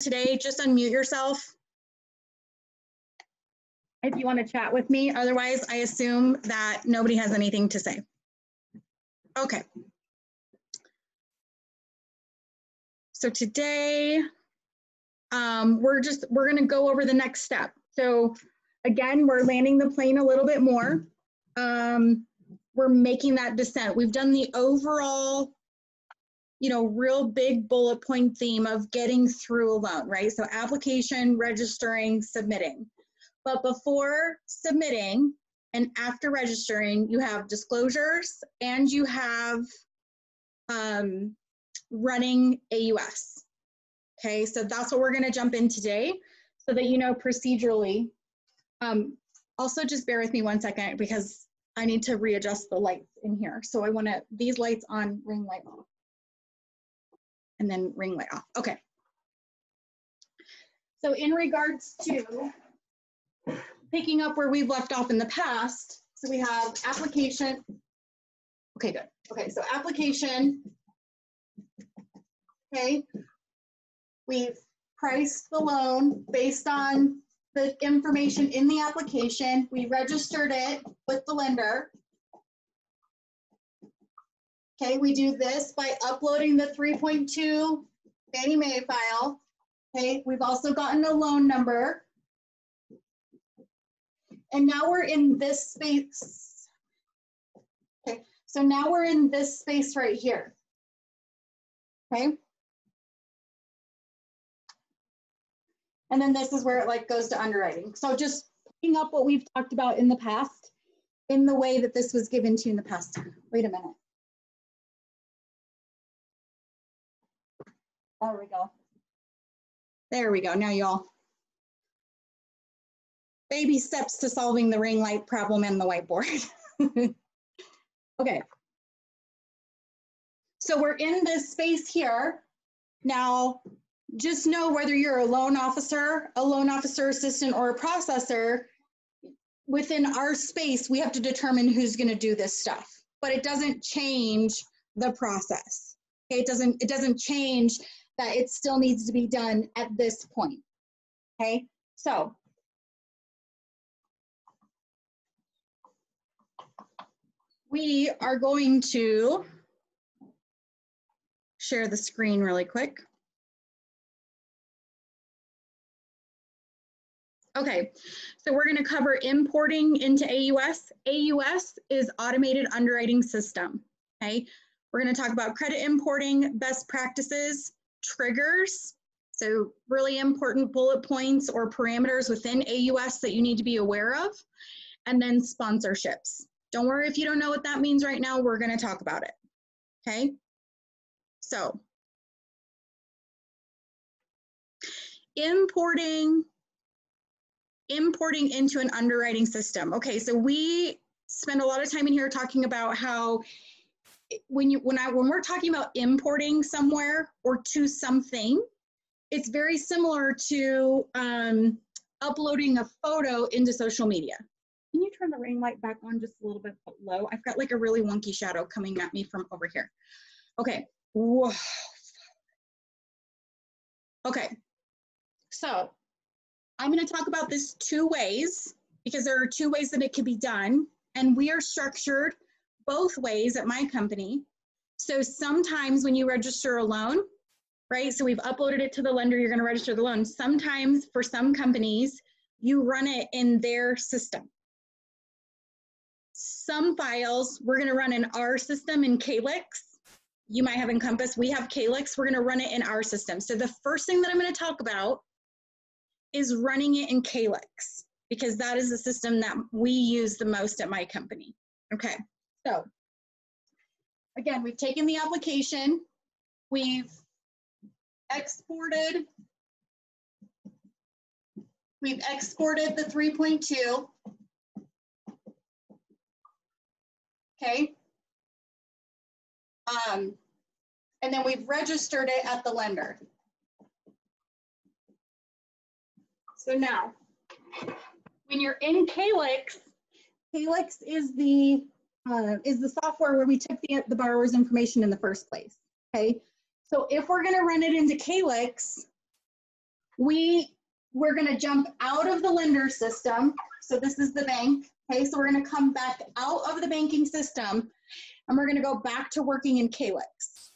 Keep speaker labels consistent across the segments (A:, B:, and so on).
A: today, just unmute yourself if you want to chat with me. Otherwise, I assume that nobody has anything to say. Okay. So today, we're going to go over the next step. So again, we're landing the plane a little bit more. We're making that descent. We've done the overall, real big bullet point theme of getting through a loan, right? So application, registering, submitting. But before submitting and after registering, you have disclosures and you have running AUS. Okay, so that's what we're going to jump in today so that you know procedurally. Also, just bear with me 1 second because I need to readjust the lights in here. So I want these lights on, ring light off, and then ring light off. Okay. So in regards to picking up where we've left off in the past, so we have application. Okay, good. Okay, so application. Okay, we've priced the loan based on the information in the application. We registered it with the lender. Okay, we do this by uploading the 3.2 Fannie Mae file. Okay, we've also gotten a loan number. And now we're in this space. Okay, so now we're in this space right here. Okay. And then this is where it goes to underwriting. So just picking up what we've talked about in the past in the way that this was given to you in the past. Wait a minute. There we go. There we go. Now y'all. Baby steps to solving the ring light problem and the whiteboard. Okay. So we're in this space here. Now, just know whether you're a loan officer assistant, or a processor, within our space, we have to determine who's going to do this stuff. But it doesn't change the process. Okay? It doesn't change that it still needs to be done at this point. Okay? So we are going to share the screen really quick. Okay, so we're going to cover importing into AUS. AUS is automated underwriting system. Okay, we're going to talk about credit importing, best practices, triggers. So really important bullet points or parameters within AUS that you need to be aware of, and then sponsorships. Don't worry if you don't know what that means right now, we're going to talk about it. Okay, so importing into an underwriting system. Okay, so we spend a lot of time in here talking about how when we're talking about importing somewhere or to something, it's very similar to uploading a photo into social media. Can you turn the ring light back on just a little bit low? I've got like a really wonky shadow coming at me from over here. Okay. Whoa. Okay. So I'm going to talk about this two ways because there are two ways that it can be done, and we are structured both ways at my company. So sometimes when you register a loan, right, so we've uploaded it to the lender, you're going to register the loan. Sometimes for some companies, you run it in their system. Some files we're going to run in our system in Calyx. You might have Encompass. We have Calyx. We're going to run it in our system. So the first thing that I'm going to talk about is running it in Calyx, because that is the system that we use the most at my company. Okay, so again, we've taken the application, we've exported the 3.2. Okay, and then we've registered it at the lender. So now, when you're in Calyx, Calyx is the software where we took the borrower's information in the first place. Okay, so if we're going to run it into Calyx, we're going to jump out of the lender system. So this is the bank. Okay, so we're going to come back out of the banking system and we're going to go back to working in Calyx.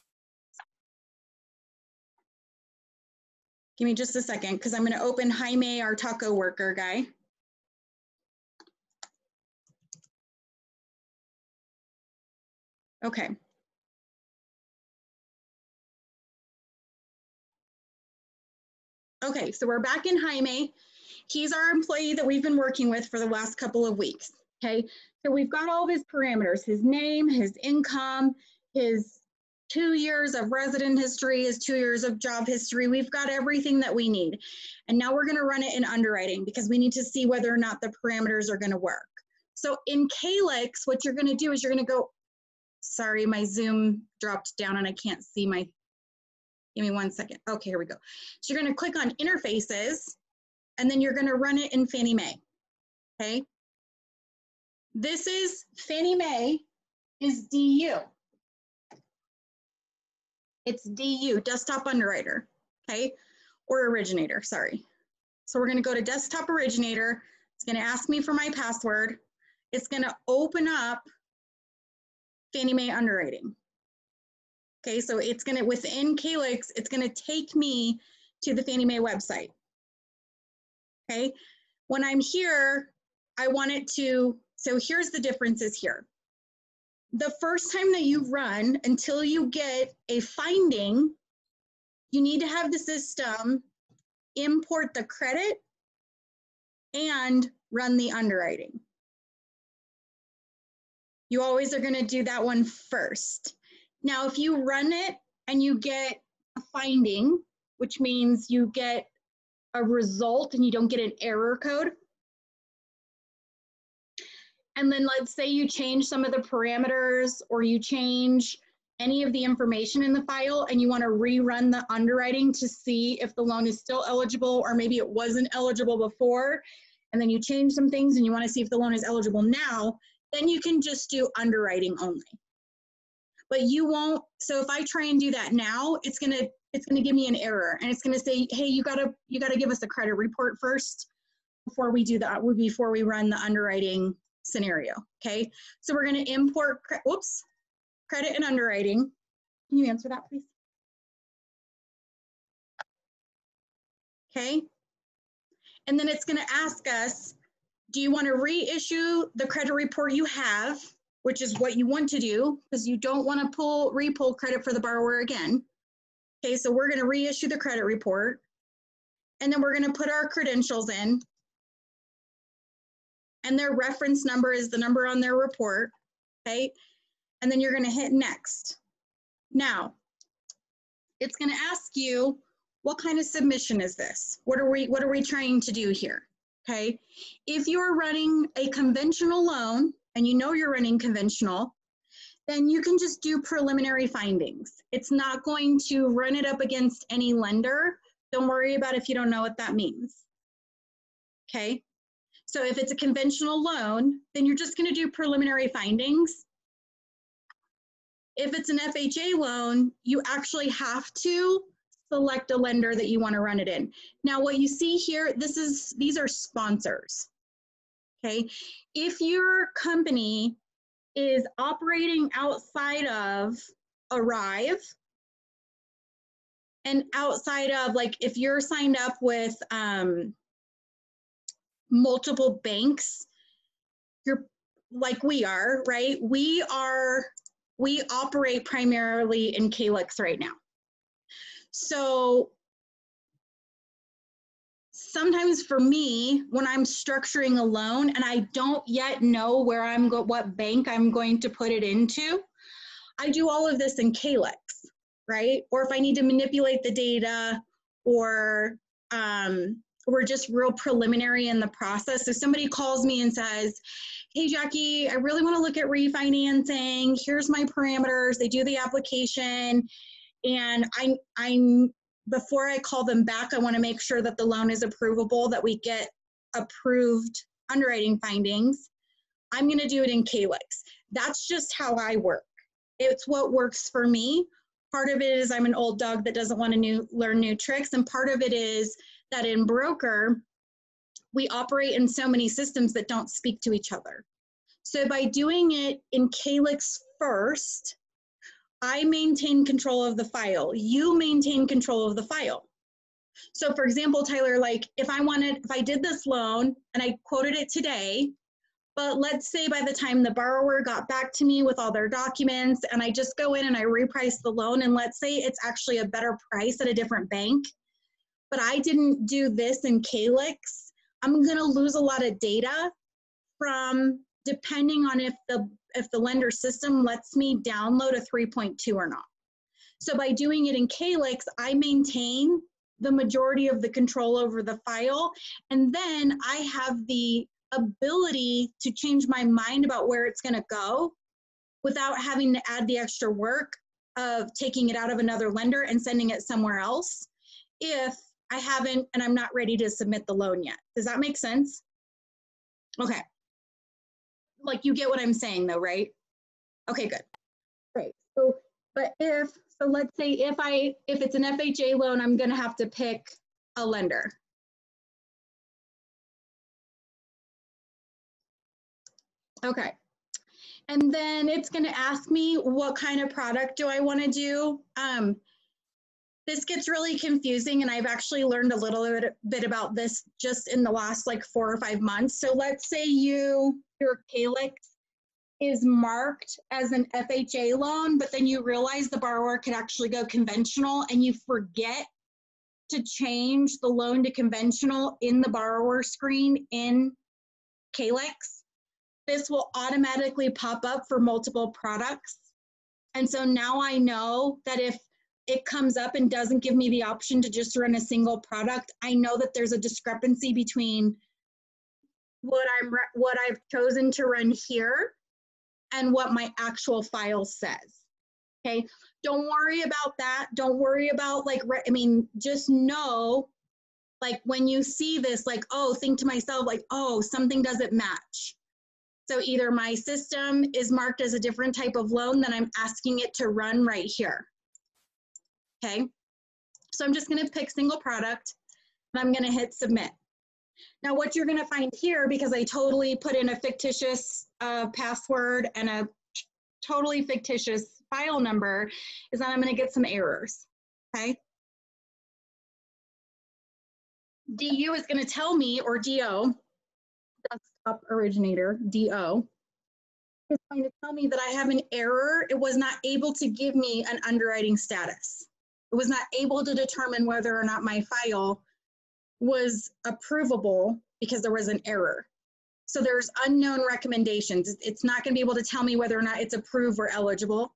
A: Give me just a second because I'm going to open Jaime, our taco worker guy. Okay. Okay, so we're back in Jaime. He's our employee that we've been working with for the last couple of weeks. Okay, so we've got all of his parameters, his name, his income, his 2 years of resident history, his 2 years of job history. We've got everything that we need. And now we're gonna run it in underwriting because we need to see whether or not the parameters are gonna work. So in Calyx, what you're gonna do is you're gonna go, sorry, my Zoom dropped down and I can't see my, give me 1 second. Okay, here we go. So you're gonna click on interfaces and then you're gonna run it in Fannie Mae, okay? This is Fannie Mae is DU. It's DU, Desktop Underwriter, okay? Or Originator, sorry. So we're gonna go to Desktop Originator. It's gonna ask me for my password. It's gonna open up Fannie Mae Underwriting. Okay, so it's gonna, within Calyx, it's gonna take me to the Fannie Mae website. Okay, when I'm here, I want it to, so here's the differences here. The first time that you run, until you get a finding, you need to have the system import the credit and run the underwriting. You always are gonna do that one first. Now, if you run it and you get a finding, which means you get a result and you don't get an error code, and then let's say you change some of the parameters or you change any of the information in the file and you want to rerun the underwriting to see if the loan is still eligible or maybe it wasn't eligible before, and then you change some things and you want to see if the loan is eligible now, then you can just do underwriting only. But you won't, so if I try and do that now, it's gonna give me an error and it's gonna say, hey, you gotta give us a credit report first before we do that, before we run the underwriting scenario, okay? So we're gonna import, credit and underwriting. Can you answer that, please? Okay, and then it's gonna ask us, do you wanna reissue the credit report you have, which is what you want to do because you don't wanna re-pull credit for the borrower again. Okay, so we're gonna reissue the credit report and then we're gonna put our credentials in and their reference number is the number on their report, okay? And then you're gonna hit next. Now, it's gonna ask you, what kind of submission is this? What are we trying to do here, okay? If you're running a conventional loan, and you know you're running conventional, then you can just do preliminary findings. It's not going to run it up against any lender. Don't worry about if you don't know what that means, okay? So if it's a conventional loan, then you're just gonna do preliminary findings. If it's an FHA loan, you actually have to select a lender that you wanna run it in. Now what you see here, these are sponsors, okay? If your company is operating outside of Arrive and outside of, like, if you're signed up with multiple banks, you're like we are, right? We operate primarily in Calyx right now. So sometimes for me, when I'm structuring a loan and I don't yet know where what bank I'm going to put it into, I do all of this in Calyx, right? Or if I need to manipulate the data, or we're just real preliminary in the process. So somebody calls me and says, hey, Jackie, I really want to look at refinancing. Here's my parameters. They do the application. And I'm before I call them back, I want to make sure that the loan is approvable, that we get approved underwriting findings. I'm going to do it in Calyx. That's just how I work. It's what works for me. Part of it is I'm an old dog that doesn't want to learn new tricks. And part of it is that in broker, we operate in so many systems that don't speak to each other. So by doing it in Calyx first, I maintain control of the file. You maintain control of the file. So for example, Tyler, like if I did this loan and I quoted it today, but let's say by the time the borrower got back to me with all their documents and I just go in and I reprice the loan, and let's say it's actually a better price at a different bank, but I didn't do this in Calyx, I'm gonna lose a lot of data from depending on if the lender system lets me download a 3.2 or not. So by doing it in Calyx, I maintain the majority of the control over the file, and then I have the ability to change my mind about where it's going to go without having to add the extra work of taking it out of another lender and sending it somewhere else if I haven't and I'm not ready to submit the loan yet. Does that make sense? Okay. Like you get what I'm saying though, right? Okay, good. Great. So, but so let's say if it's an FHA loan, I'm going to have to pick a lender. Okay. And then it's going to ask me what kind of product do I want to do. This gets really confusing, and I've actually learned a little bit about this just in the last like 4 or 5 months. So let's say your Calyx is marked as an FHA loan, but then you realize the borrower could actually go conventional and you forget to change the loan to conventional in the borrower screen in Calyx. This will automatically pop up for multiple products. And so now I know that if it comes up and doesn't give me the option to just run a single product, I know that there's a discrepancy between what I've chosen to run here and what my actual file says. Okay, don't worry about that. Don't worry about just know, like when you see this, like, oh, think to myself, like, oh, something doesn't match. So either my system is marked as a different type of loan that I'm asking it to run right here. Okay, so I'm just gonna pick single product and I'm gonna hit submit. Now what you're gonna find here, because I totally put in a fictitious password and a totally fictitious file number, is that I'm gonna get some errors, okay? DU is gonna tell me, or DO, desktop originator, DO, is going to tell me that I have an error. It was not able to give me an underwriting status. It was not able to determine whether or not my file was approvable because there was an error. So there's unknown recommendations. It's not going to be able to tell me whether or not it's approved or eligible.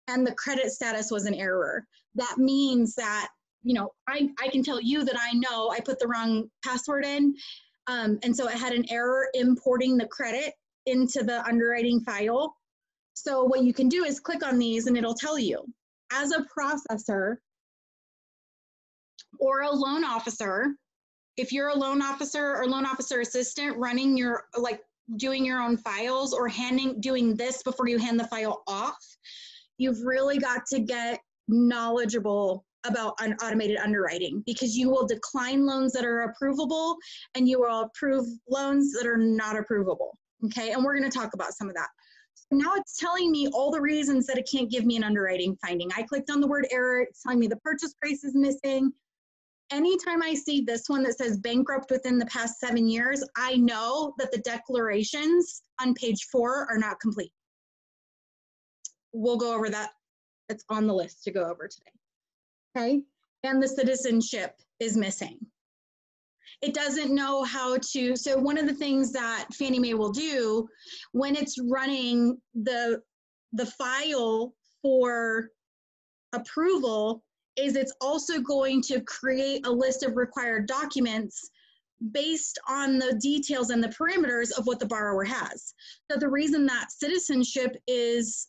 A: And the credit status was an error. That means that, I can tell you that I know I put the wrong password in. And so it had an error importing the credit into the underwriting file. So what you can do is click on these and it'll tell you. As a processor or a loan officer, if you're a loan officer or loan officer assistant running doing your own files or doing this before you hand the file off, you've really got to get knowledgeable about automated underwriting, because you will decline loans that are approvable and you will approve loans that are not approvable. Okay, and we're going to talk about some of that. So now it's telling me all the reasons that it can't give me an underwriting finding. I clicked on the word error. It's telling me the purchase price is missing. Anytime I see this one that says bankrupt within the past 7 years, I know that the declarations on page 4 are not complete. We'll go over that. It's on the list to go over today. Okay, and the citizenship is missing. It doesn't know how to, so one of the things that Fannie Mae will do when it's running the file for approval is it's also going to create a list of required documents based on the details and the parameters of what the borrower has. So the reason that citizenship is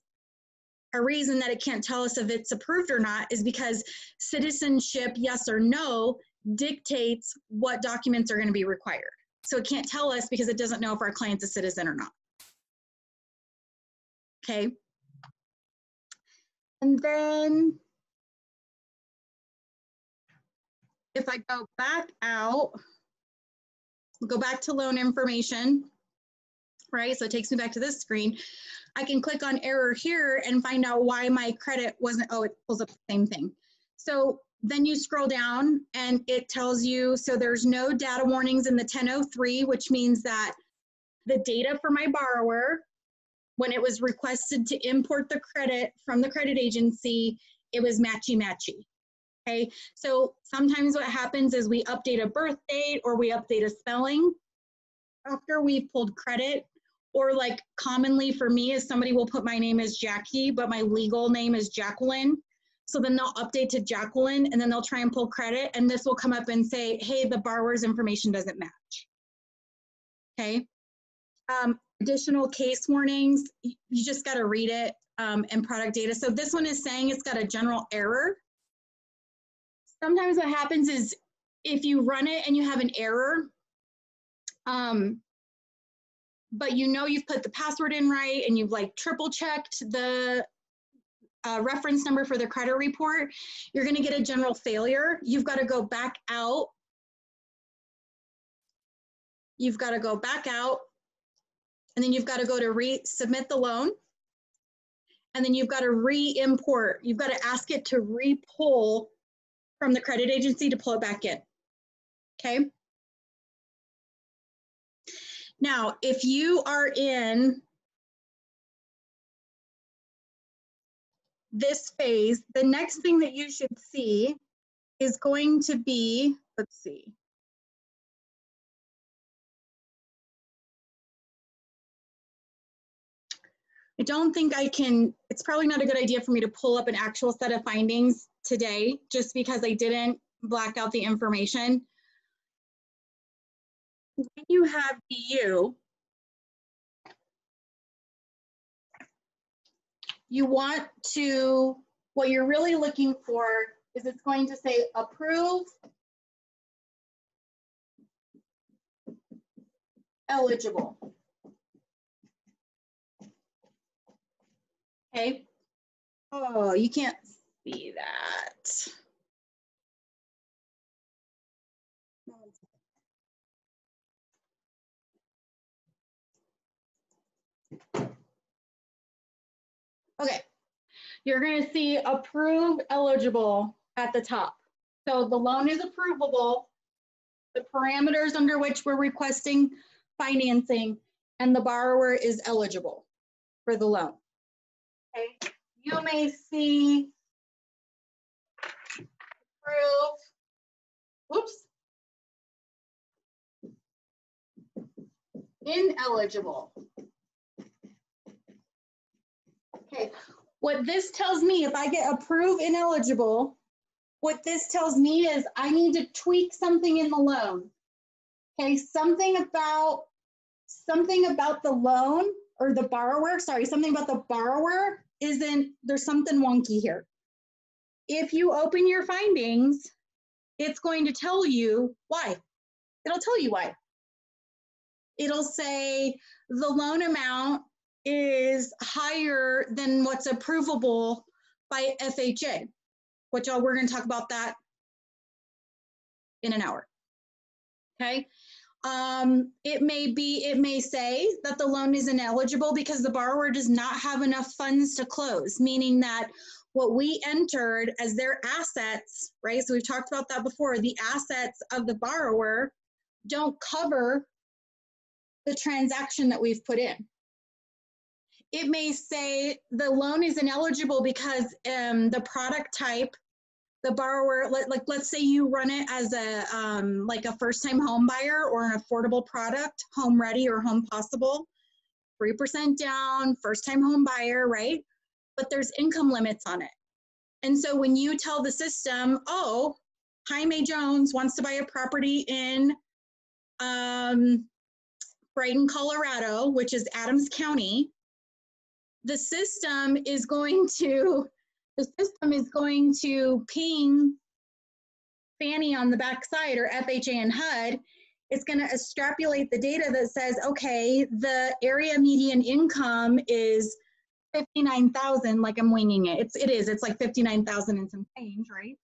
A: a reason that it can't tell us if it's approved or not is because citizenship, yes or no, dictates what documents are going to be required. So it can't tell us because it doesn't know if our client's a citizen or not. Okay. And then if I go back out, we'll go back to loan information, right? So it takes me back to this screen. I can click on error here and find out why my credit wasn't, oh, it pulls up the same thing. So then you scroll down and it tells you, so there's no data warnings in the 1003, which means that the data for my borrower, when it was requested to import the credit from the credit agency, it was matchy-matchy. Okay, so sometimes what happens is we update a birth date or we update a spelling after we've pulled credit, or like commonly for me is somebody will put my name as Jackie, but my legal name is Jacqueline. So then they'll update to Jacqueline and then they'll try and pull credit and this will come up and say, hey, the borrower's information doesn't match. Okay. Additional case warnings, you just got to read it, and product data. So this one is saying it's got a general error. Sometimes what happens is if you run it and you have an error, but you know you've put the password in right and you've like triple checked the reference number for the credit report, you're going to get a general failure. You've got to go back out. You've got to go back out. And then you've got to go to resubmit the loan. And then you've got to re-import. You've got to ask it to re-pull from the credit agency to pull it back in. Okay. Now, if you are in this phase, the next thing that you should see is going to be, let's see. I don't think I can, it's probably not a good idea for me to pull up an actual set of findings today, just because I didn't black out the information. When you have DU, you want to, what you're really looking for is it's going to say approve, eligible. Okay. Oh, you can't see that. Okay. You're going to see approved, eligible at the top. So the loan is approvable, the parameters under which we're requesting financing, and the borrower is eligible for the loan. Okay. You may see approved, whoops, ineligible. Okay, what this tells me, if I get approved ineligible, what this tells me is I need to tweak something in the loan. Okay, something about the loan or the borrower, sorry, something about the borrower isn't, there's something wonky here. If you open your findings, it's going to tell you why. It'll tell you why. It'll say the loan amount is higher than what's approvable by FHA, which we're going to talk about that in an hour. Okay. It may say that the loan is ineligible because the borrower does not have enough funds to close, meaning that what we entered as their assets, right? So we've talked about that before, the assets of the borrower don't cover the transaction that we've put in. It may say the loan is ineligible because the product type, the borrower, let's say you run it as a like a first-time home buyer or an affordable product, home ready or home possible, 3% down, first-time home buyer, right? But there's income limits on it. And so when you tell the system, oh, Jaime Jones wants to buy a property in Brighton, Colorado, which is Adams County, the system is going to ping Fannie on the backside or FHA and HUD. It's going to extrapolate the data that says, okay, the area median income is 59,000, like I'm winging it. It's like 59,000 and some change, right?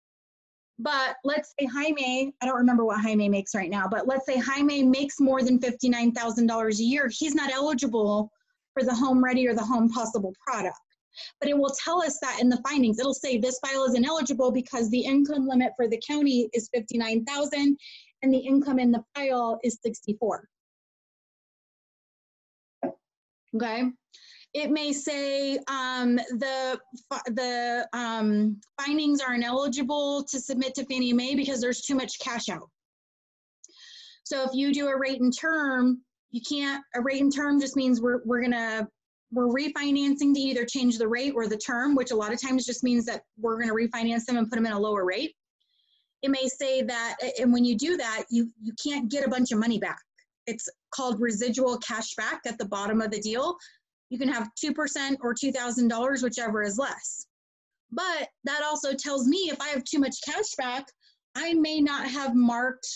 A: But let's say Jaime, I don't remember what Jaime makes right now, but let's say Jaime makes more than $59,000 a year. He's not eligible for the home ready or the home possible product. But it will tell us that in the findings. It'll say this file is ineligible because the income limit for the county is $59,000 and the income in the file is $64,000. Okay. It may say the findings are ineligible to submit to Fannie Mae because there's too much cash out. So if you do a rate and term, you can't, a rate and term just means we're refinancing to either change the rate or the term, which a lot of times just means that we're going to refinance them and put them in a lower rate. It may say that, and when you do that, you can't get a bunch of money back. It's called residual cash back at the bottom of the deal. You can have 2% or $2,000, whichever is less. But that also tells me if I have too much cash back, I may not have marked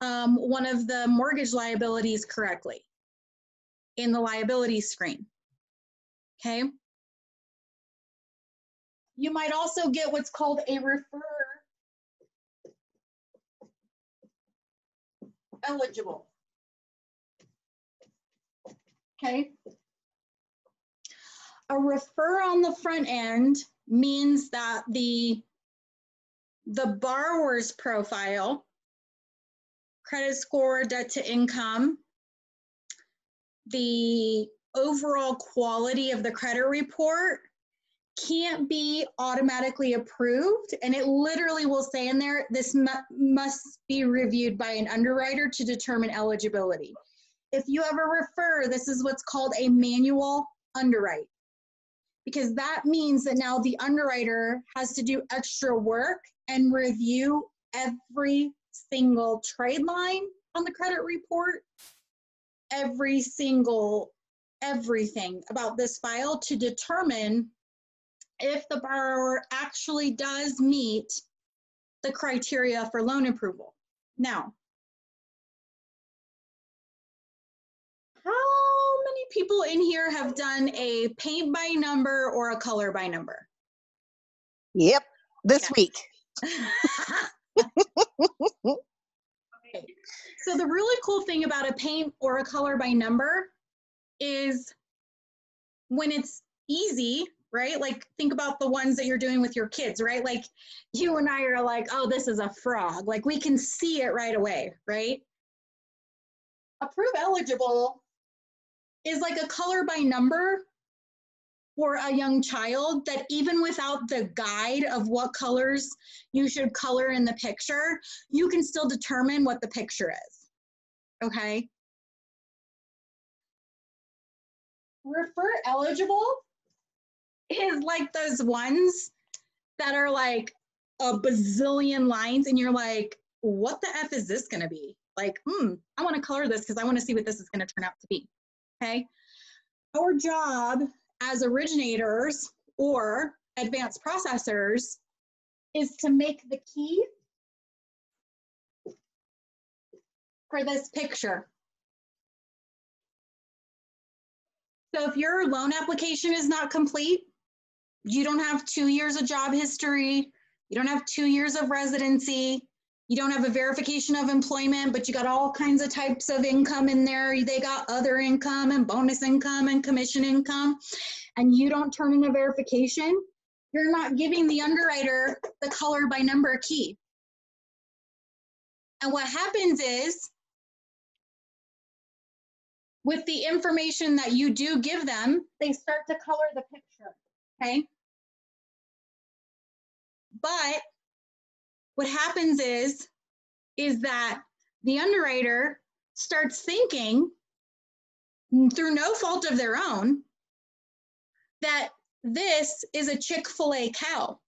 A: one of the mortgage liabilities correctly in the liability screen. Okay. You might also get what's called a refer eligible. Okay. A refer on the front end means that the borrower's profile, credit score, debt to income, the overall quality of the credit report can't be automatically approved. And it literally will say in there, this must be reviewed by an underwriter to determine eligibility. If you have a refer, this is what's called a manual underwrite, because that means that now the underwriter has to do extra work and review every single trade line on the credit report, every single everything about this file to determine if the borrower actually does meet the criteria for loan approval. Now, how many people in here have done a paint by number or a color by number?
B: Yep, this week.
A: Okay. So the really cool thing about a paint or a color by number is when it's easy, right? Like think about the ones that you're doing with your kids, right? Like you and I are like, oh, this is a frog. Like we can see it right away, right? Approve eligible is like a color by number for a young child that even without the guide of what colors you should color in the picture, you can still determine what the picture is, okay? Refer eligible is like those ones that are like a bazillion lines and you're like, what the F is this gonna be? Like, I wanna color this because I wanna see what this is gonna turn out to be, okay? Our job as originators or advanced processors is to make the key for this picture. So if your loan application is not complete, you don't have 2 years of job history, you don't have 2 years of residency, you don't have a verification of employment, but you got all kinds of types of income in there. They got other income and bonus income and commission income, and you don't turn in a verification, you're not giving the underwriter the color by number key. And what happens is, with the information that you do give them, they start to color the picture, okay? But what happens is that the underwriter starts thinking, through no fault of their own, that this is a Chick-fil-A cow.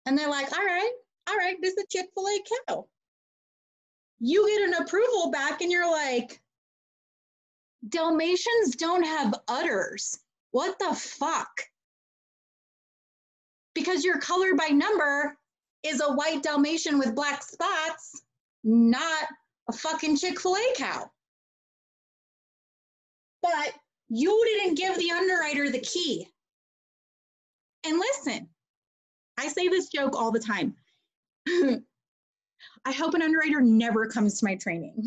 A: And they're like, all right, this is a Chick-fil-A cow. You get an approval back and you're like, Dalmatians don't have udders. What the fuck? Because your color by number is a white Dalmatian with black spots, not a fucking Chick-fil-A cow. But you didn't give the underwriter the key. And listen, I say this joke all the time. I hope an underwriter never comes to my training.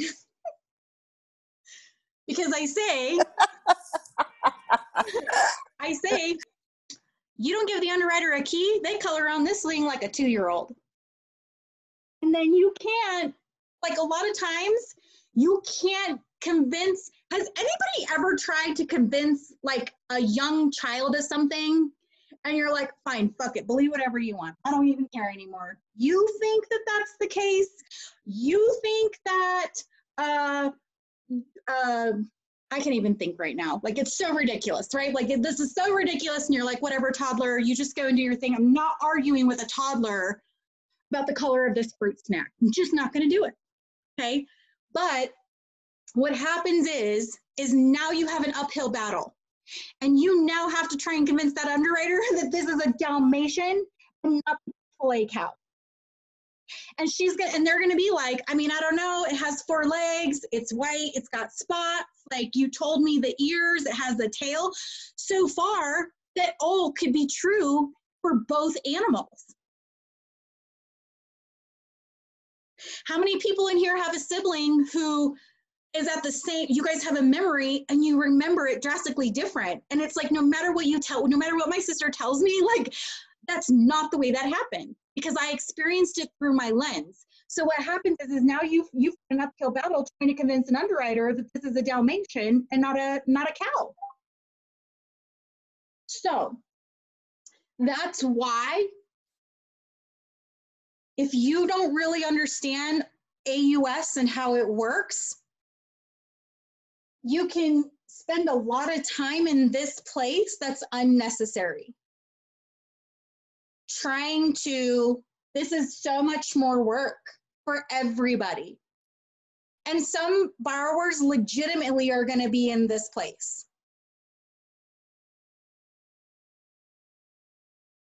A: Because I say, you don't give the underwriter a key, they color around this thing like a 2-year-old. And then you can't, like a lot of times, you can't convince, has anybody ever tried to convince like a young child of something? And you're like, fine, fuck it, believe whatever you want. I don't even care anymore. You think that that's the case? You think that, I can't even think right now. Like, it's so ridiculous, right? Like, this is so ridiculous. And you're like, whatever, toddler, you just go and do your thing. I'm not arguing with a toddler about the color of this fruit snack. I'm just not going to do it. Okay. But what happens is now you have an uphill battle. And you now have to try and convince that underwriter that this is a Dalmatian and not a filet cow. And they're gonna be like, I mean, I don't know, it has 4 legs, it's white, it's got spots, like you told me the ears, it has the tail. So far, that all could be true for both animals. How many people in here have a sibling who is at the same, you guys have a memory and you remember it drastically different? And it's like, no matter what my sister tells me, like, that's not the way that happened because I experienced it through my lens. So what happens is now you've an uphill battle trying to convince an underwriter that this is a Dalmatian and not a cow. So that's why if you don't really understand AUS and how it works, you can spend a lot of time in this place that's unnecessary. This is so much more work for everybody. And some borrowers legitimately are going to be in this place.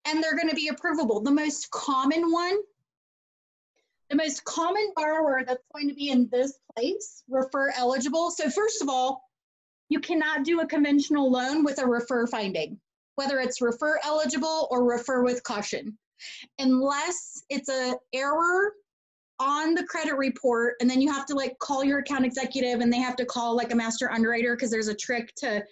A: And they're going to be approvable. The most common borrower that's going to be in this place, refer eligible. So first of all, you cannot do a conventional loan with a refer finding, whether it's refer eligible or refer with caution, unless it's an error on the credit report. And then you have to like call your account executive and they have to call like a master underwriter because there's a trick to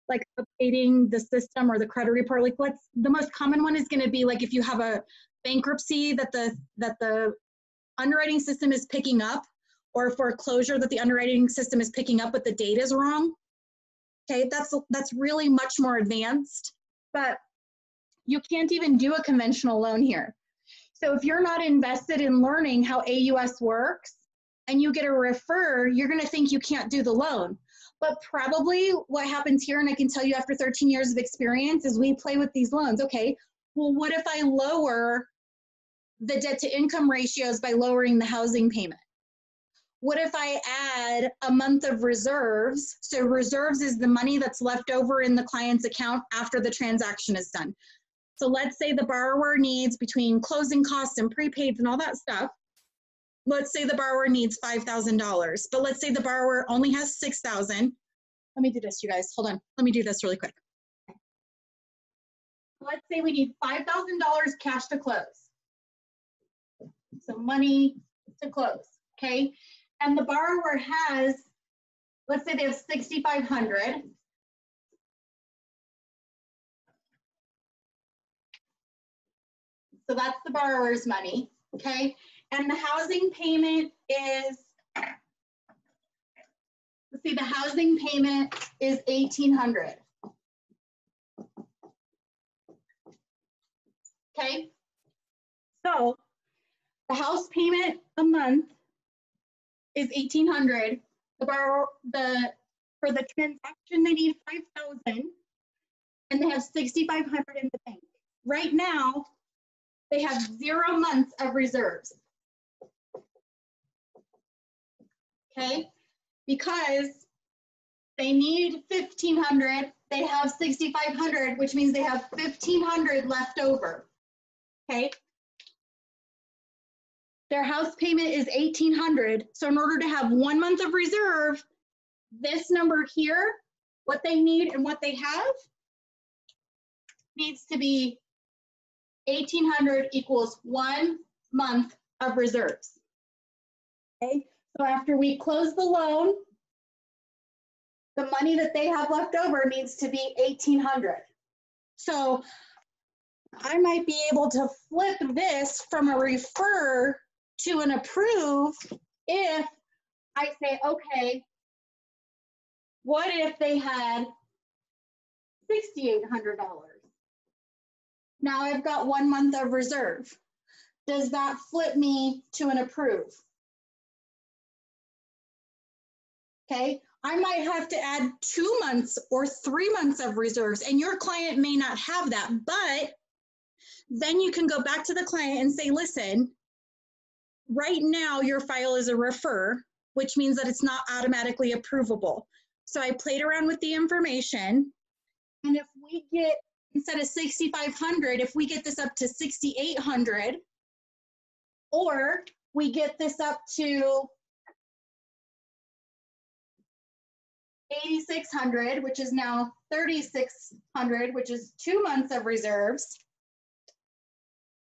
A: like updating the system or the credit report. Like the most common one is going to be like if you have a bankruptcy that the underwriting system is picking up, or foreclosure that the underwriting system is picking up but the date is wrong. Okay, that's really much more advanced, but you can't even do a conventional loan here. So if you're not invested in learning how AUS works and you get a refer, you're going to think you can't do the loan. But probably what happens here, and I can tell you after 13 years of experience, is we play with these loans. Okay, well, what if I lower the debt to income ratios by lowering the housing payment? What if I add a month of reserves? So reserves is the money that's left over in the client's account after the transaction is done. So let's say the borrower needs, between closing costs and prepaids and all that stuff, let's say the borrower needs $5,000, but let's say the borrower only has $6,000. Let me do this, you guys. Hold on. Let me do this really quick. Let's say we need $5,000 cash to close. So money to close, okay? And the borrower has, let's say they have $6,500. So that's the borrower's money, okay? And the housing payment is, let's see, the housing payment is $1,800. Okay? So the house payment a month is $1,800. The borrower, for the transaction, they need $5,000, and they have $6,500 in the bank. Right now, they have 0 months of reserves. Okay, because they need $1,500, they have $6,500, which means they have $1,500 left over. Okay. Their house payment is $1,800. So in order to have 1 month of reserve, this number here, what they need and what they have, needs to be 1,800 equals 1 month of reserves. Okay, so after we close the loan, the money that they have left over needs to be $1,800. So I might be able to flip this from a refer to an approve if I say, okay, what if they had $6,800? Now I've got 1 month of reserve. Does that flip me to an approve? Okay, I might have to add 2 months or 3 months of reserves, and your client may not have that, but then you can go back to the client and say, listen, right now your file is a refer, which means that it's not automatically approvable. So I played around with the information, and if we get, instead of 6,500, if we get this up to 6,800, or we get this up to 8,600, which is now 3,600, which is 2 months of reserves,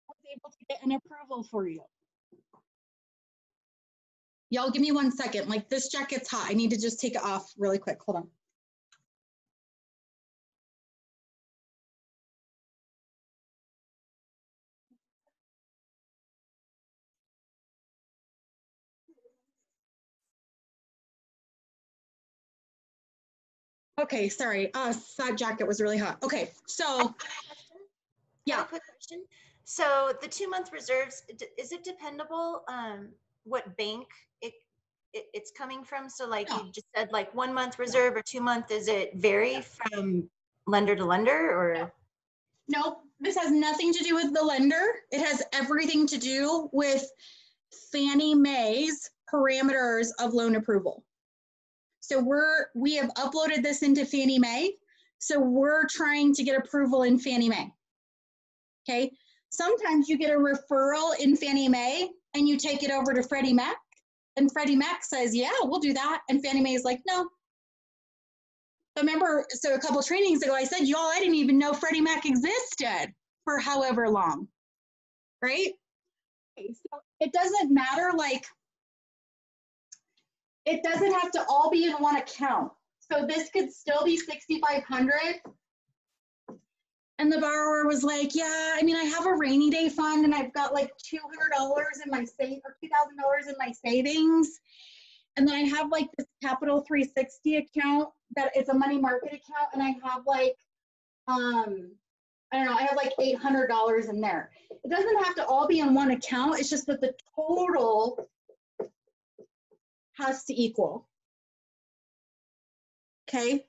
A: I was able to get an approval for you. Y'all give me 1 second. Like, this jacket's hot. I need to just take it off really quick. Hold on. Okay, sorry. That jacket was really hot. Okay, so yeah.
C: Quick question. So the 2 month reserves, is it dependable what bank it's coming from? So like you just said, like 1 month reserve or 2 month, does it vary from lender to lender or?
A: Nope, this has nothing to do with the lender. It has everything to do with Fannie Mae's parameters of loan approval. So we have uploaded this into Fannie Mae. So we're trying to get approval in Fannie Mae. Okay. Sometimes you get a referral in Fannie Mae and you take it over to Freddie Mac, and Freddie Mac says, yeah, we'll do that. And Fannie Mae is like, no. Remember, so a couple trainings ago, I said, y'all, I didn't even know Freddie Mac existed for however long, right? Okay, so it doesn't matter, like, it doesn't have to all be in one account. So this could still be 6,500. And the borrower was like, yeah, I mean, I have a rainy day fund and I've got like $200 in my or $2,000 in my savings. And then I have like this Capital 360 account that is a money market account. And I have like, I don't know, I have like $800 in there. It doesn't have to all be in one account. It's just that the total has to equal. Okay.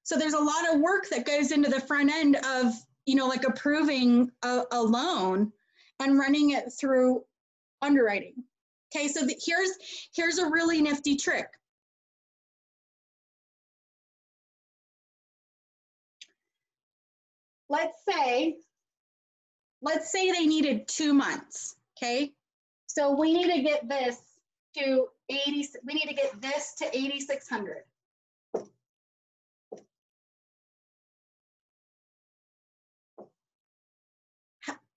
A: So there's a lot of work that goes into the front end of, you know, like approving a loan and running it through underwriting. Okay, so here's a really nifty trick. Let's say they needed 2 months. Okay, so we need to get this to 80. We need to get this to 8,600.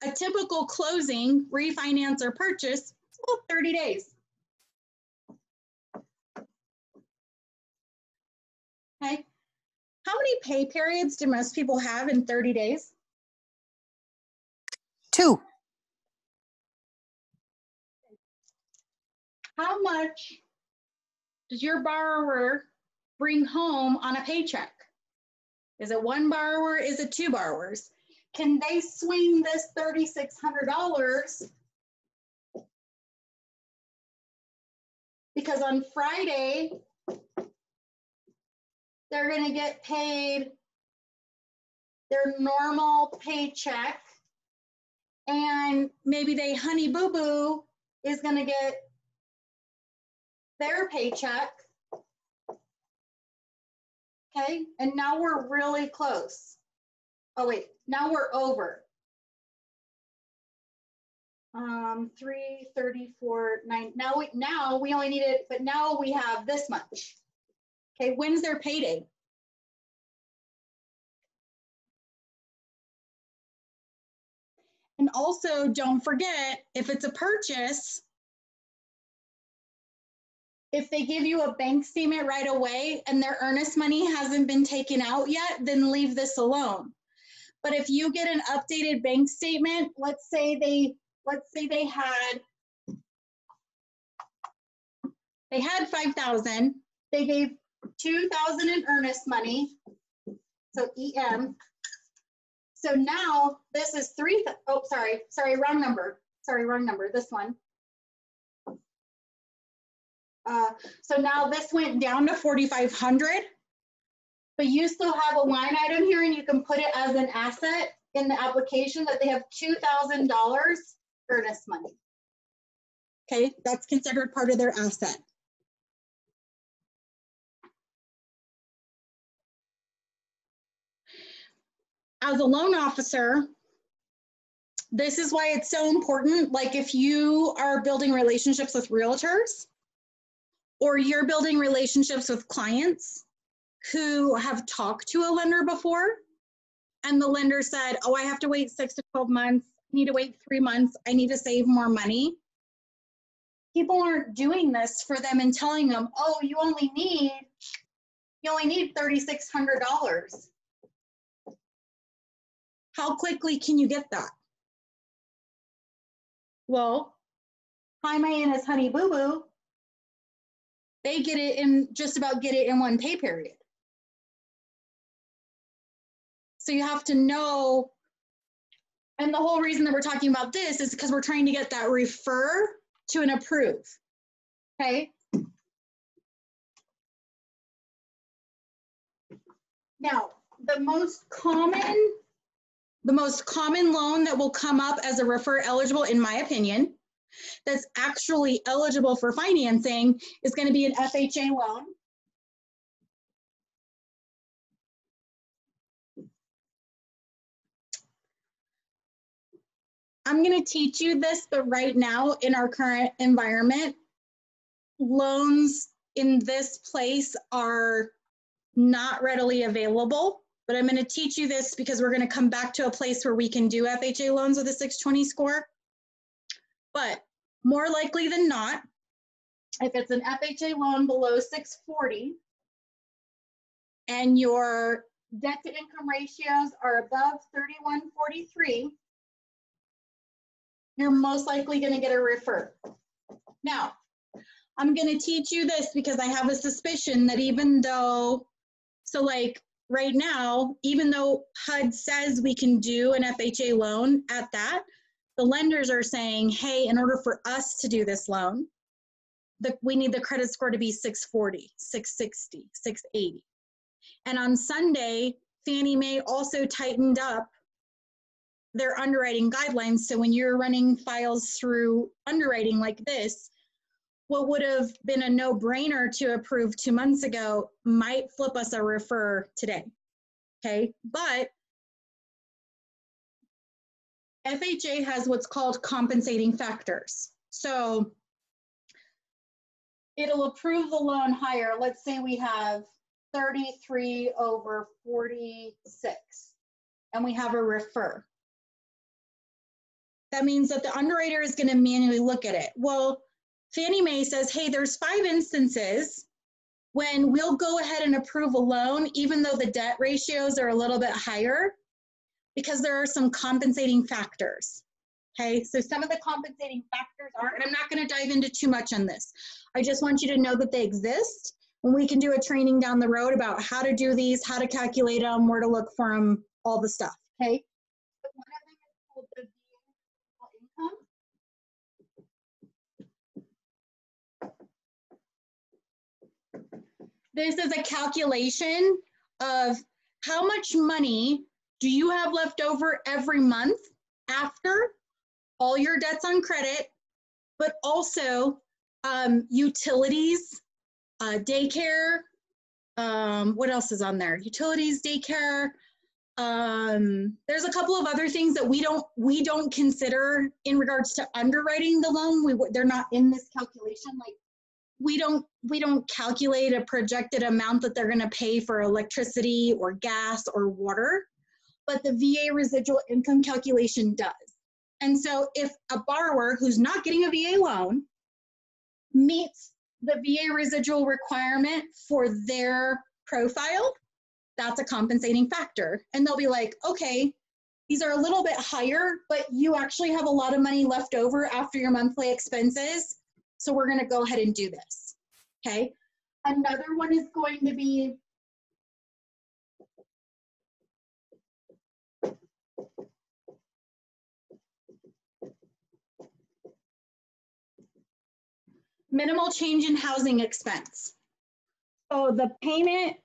A: A typical closing, refinance, or purchase is about 30 days. Okay. How many pay periods do most people have in 30 days?
B: 2.
A: How much does your borrower bring home on a paycheck? Is it 1 borrower? Is it 2 borrowers? Can they swing this $3,600? Because on Friday, they're going to get paid their normal paycheck, and maybe they honey boo boo is going to get their paycheck. Okay, and now we're really close. Oh wait, now we're over. 3, 34, 9. Now we only need it, but now we have this much. Okay, when's their payday? And also don't forget, if it's a purchase, If they give you a bank statement right away and their earnest money hasn't been taken out yet, then leave this alone. But if you get an updated bank statement, let's say they had $5,000, they gave $2,000 in earnest money, so EM. So now this is wrong number, this one. So now this went down to 4,500, but you still have a line item here and you can put it as an asset in the application that they have $2,000 earnest money. Okay, that's considered part of their asset. As a loan officer, this is why it's so important. Like if you are building relationships with realtors or you're building relationships with clients who have talked to a lender before and the lender said, oh, I have to wait 6 to 12 months, I need to wait 3 months, I need to save more money. People aren't doing this for them and telling them, oh, you only need $3,600. How quickly can you get that? Well, Jaime and his honey boo boo, they get it in one pay period. So you have to know, and the whole reason that we're talking about this is because we're trying to get that refer to an approve, okay? Now, the most common loan that will come up as a refer eligible, in my opinion, that's actually eligible for financing is going to be an FHA loan. I'm going to teach you this, but right now in our current environment, loans in this place are not readily available. But I'm going to teach you this because we're going to come back to a place where we can do FHA loans with a 620 score. But more likely than not, if it's an FHA loan below 640 and your debt to income ratios are above 3143, you're most likely going to get a refer. Now, I'm going to teach you this because I have a suspicion that even though, so like, right now, even though HUD says we can do an FHA loan at that, the lenders are saying, hey, in order for us to do this loan, we need the credit score to be 640, 660, 680. And on Sunday, Fannie Mae also tightened up their underwriting guidelines. So when you're running files through underwriting like this, what would have been a no-brainer to approve 2 months ago might flip us a refer today, okay? But FHA has what's called compensating factors. So it'll approve the loan higher. Let's say we have 33 over 46, and we have a refer. That means that the underwriter is going to manually look at it. Well, Fannie Mae says, hey, there's 5 instances when we'll go ahead and approve a loan, even though the debt ratios are a little bit higher, because there are some compensating factors. Okay, so some of the compensating factors are, and I'm not going to dive into too much on this. I just want you to know that they exist, and we can do a training down the road about how to do these, how to calculate them, where to look for them, all the stuff. Okay, but one of them is called the income. This is a calculation of how much money do you have left over every month after all your debts on credit, but also utilities, daycare, what else is on there? Utilities, daycare. There's a couple of other things that we don't consider in regards to underwriting the loan. They're not in this calculation. Like we don't calculate a projected amount that they're going to pay for electricity or gas or water, but the VA residual income calculation does. And so if a borrower who's not getting a VA loan meets the VA residual requirement for their profile, that's a compensating factor. And they'll be like, okay, these are a little bit higher, but you actually have a lot of money left over after your monthly expenses. So we're going to go ahead and do this. Okay. Another one is going to be minimal change in housing expense. So the payment,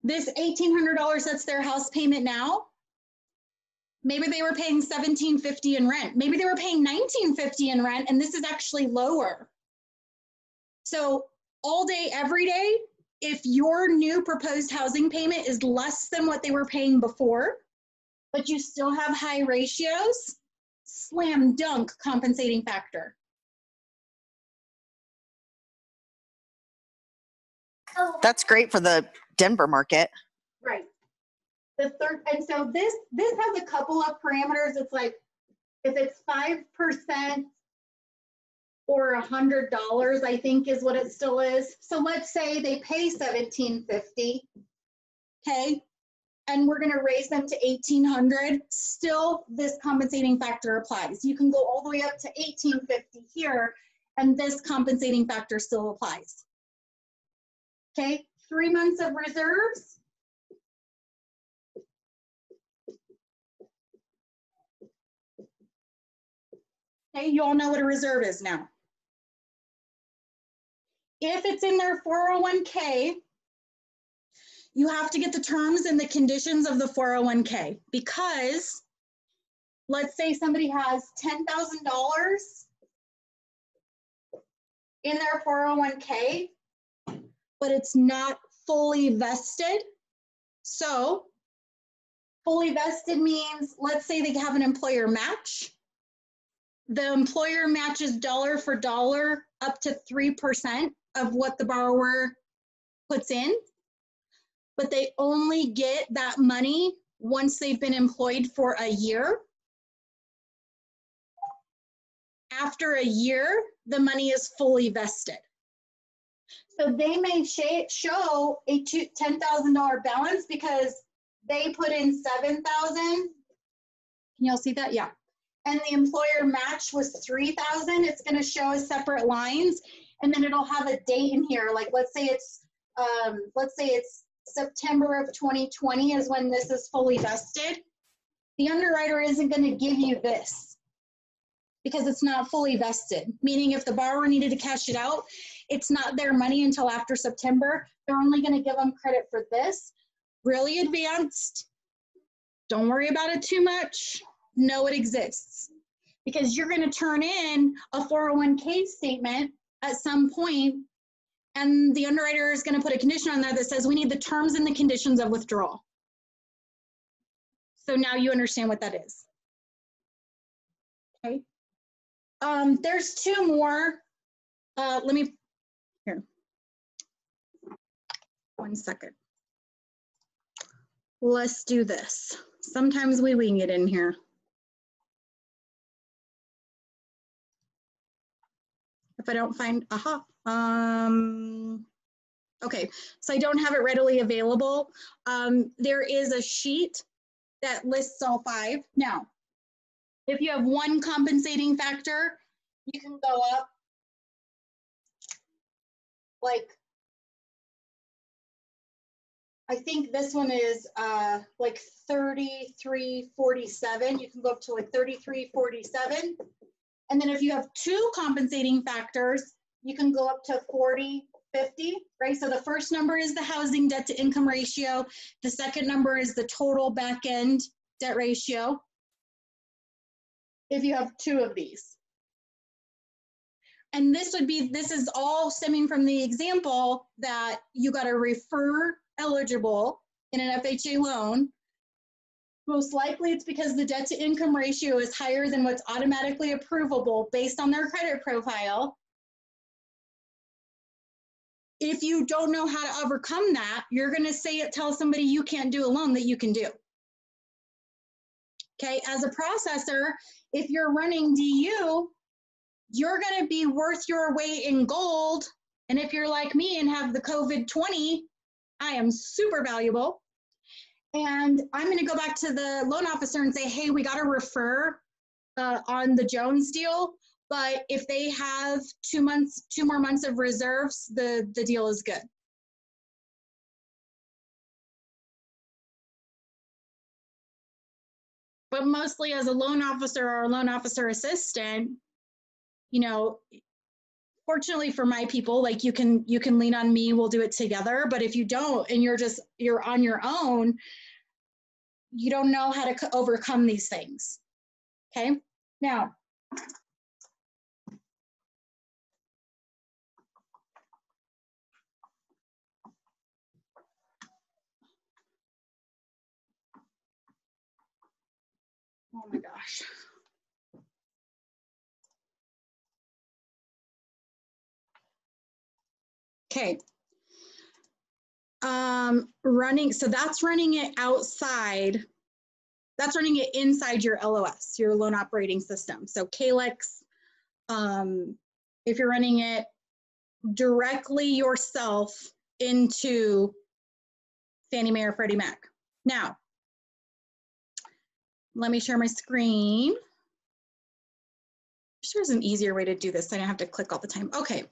A: this $1,800, that's their house payment now. Maybe they were paying $1,750 in rent. Maybe they were paying $1,950 in rent, and this is actually lower. So all day, every day, if your new proposed housing payment is less than what they were paying before, but you still have high ratios, slam dunk compensating factor.
B: That's great for the Denver market.
A: Right. The third, and so this has a couple of parameters. It's like, if it's 5% or $100, I think is what it still is. So let's say they pay $1,750, okay, and we're gonna raise them to $1,800. Still, this compensating factor applies. You can go all the way up to $1,850 here, and this compensating factor still applies. Okay, 3 months of reserves. Okay, you all know what a reserve is now. If it's in their 401k, you have to get the terms and the conditions of the 401k, because let's say somebody has $10,000 in their 401k, but it's not fully vested. So fully vested means, let's say they have an employer match. The employer matches dollar for dollar up to 3% of what the borrower puts in, but they only get that money once they've been employed for a year. After a year, the money is fully vested. So they may show a $10,000 balance because they put in $7,000. Can y'all see that? Yeah. And the employer match was $3,000. It's going to show as separate lines, and then it'll have a date in here. Like let's say it's September of 2020 is when this is fully vested. The underwriter isn't going to give you this because it's not fully vested. Meaning if the borrower needed to cash it out, it's not their money until after September. They're only going to give them credit for this. Really advanced. Don't worry about it too much. Know it exists, because you're going to turn in a 401k statement at some point, and the underwriter is going to put a condition on there that says we need the terms and the conditions of withdrawal. So now you understand what that is. Okay. There's two more. Let me, here. 1 second. Let's do this. Sometimes we wing it in here. If I don't find, okay, so I don't have it readily available. There is a sheet that lists all 5. Now, if you have one compensating factor, you can go up like, I think this one is like 3347. You can go up to like 3347. And then if you have 2 compensating factors, you can go up to 4050, right? So the first number is the housing debt to income ratio. The second number is the total back end debt ratio. If you have 2 of these. And this is all stemming from the example that you got to refer eligible in an FHA loan. Most likely it's because the debt to income ratio is higher than what's automatically approvable based on their credit profile. If you don't know how to overcome that, you're going to tell somebody you can't do a loan that you can do. Okay, as a processor, if you're running DU, you're going to be worth your weight in gold And if you're like me and have the COVID-20, I am super valuable. And I'm going to go back to the loan officer and say, hey, we got to refer on the Jones deal. But if they have 2 more months of reserves, the deal is good. But mostly as a loan officer or a loan officer assistant, you know, fortunately for my people, like you can lean on me, we'll do it together. But if you don't, and you're on your own, you don't know how to overcome these things. Okay, now. Oh my gosh. Okay. So that's running it outside. That's running it inside your LOS, your loan operating system. So Calyx, if you're running it directly yourself into Fannie Mae or Freddie Mac. Now, let me share my screen. There's an easier way to do this. I don't have to click all the time. Okay,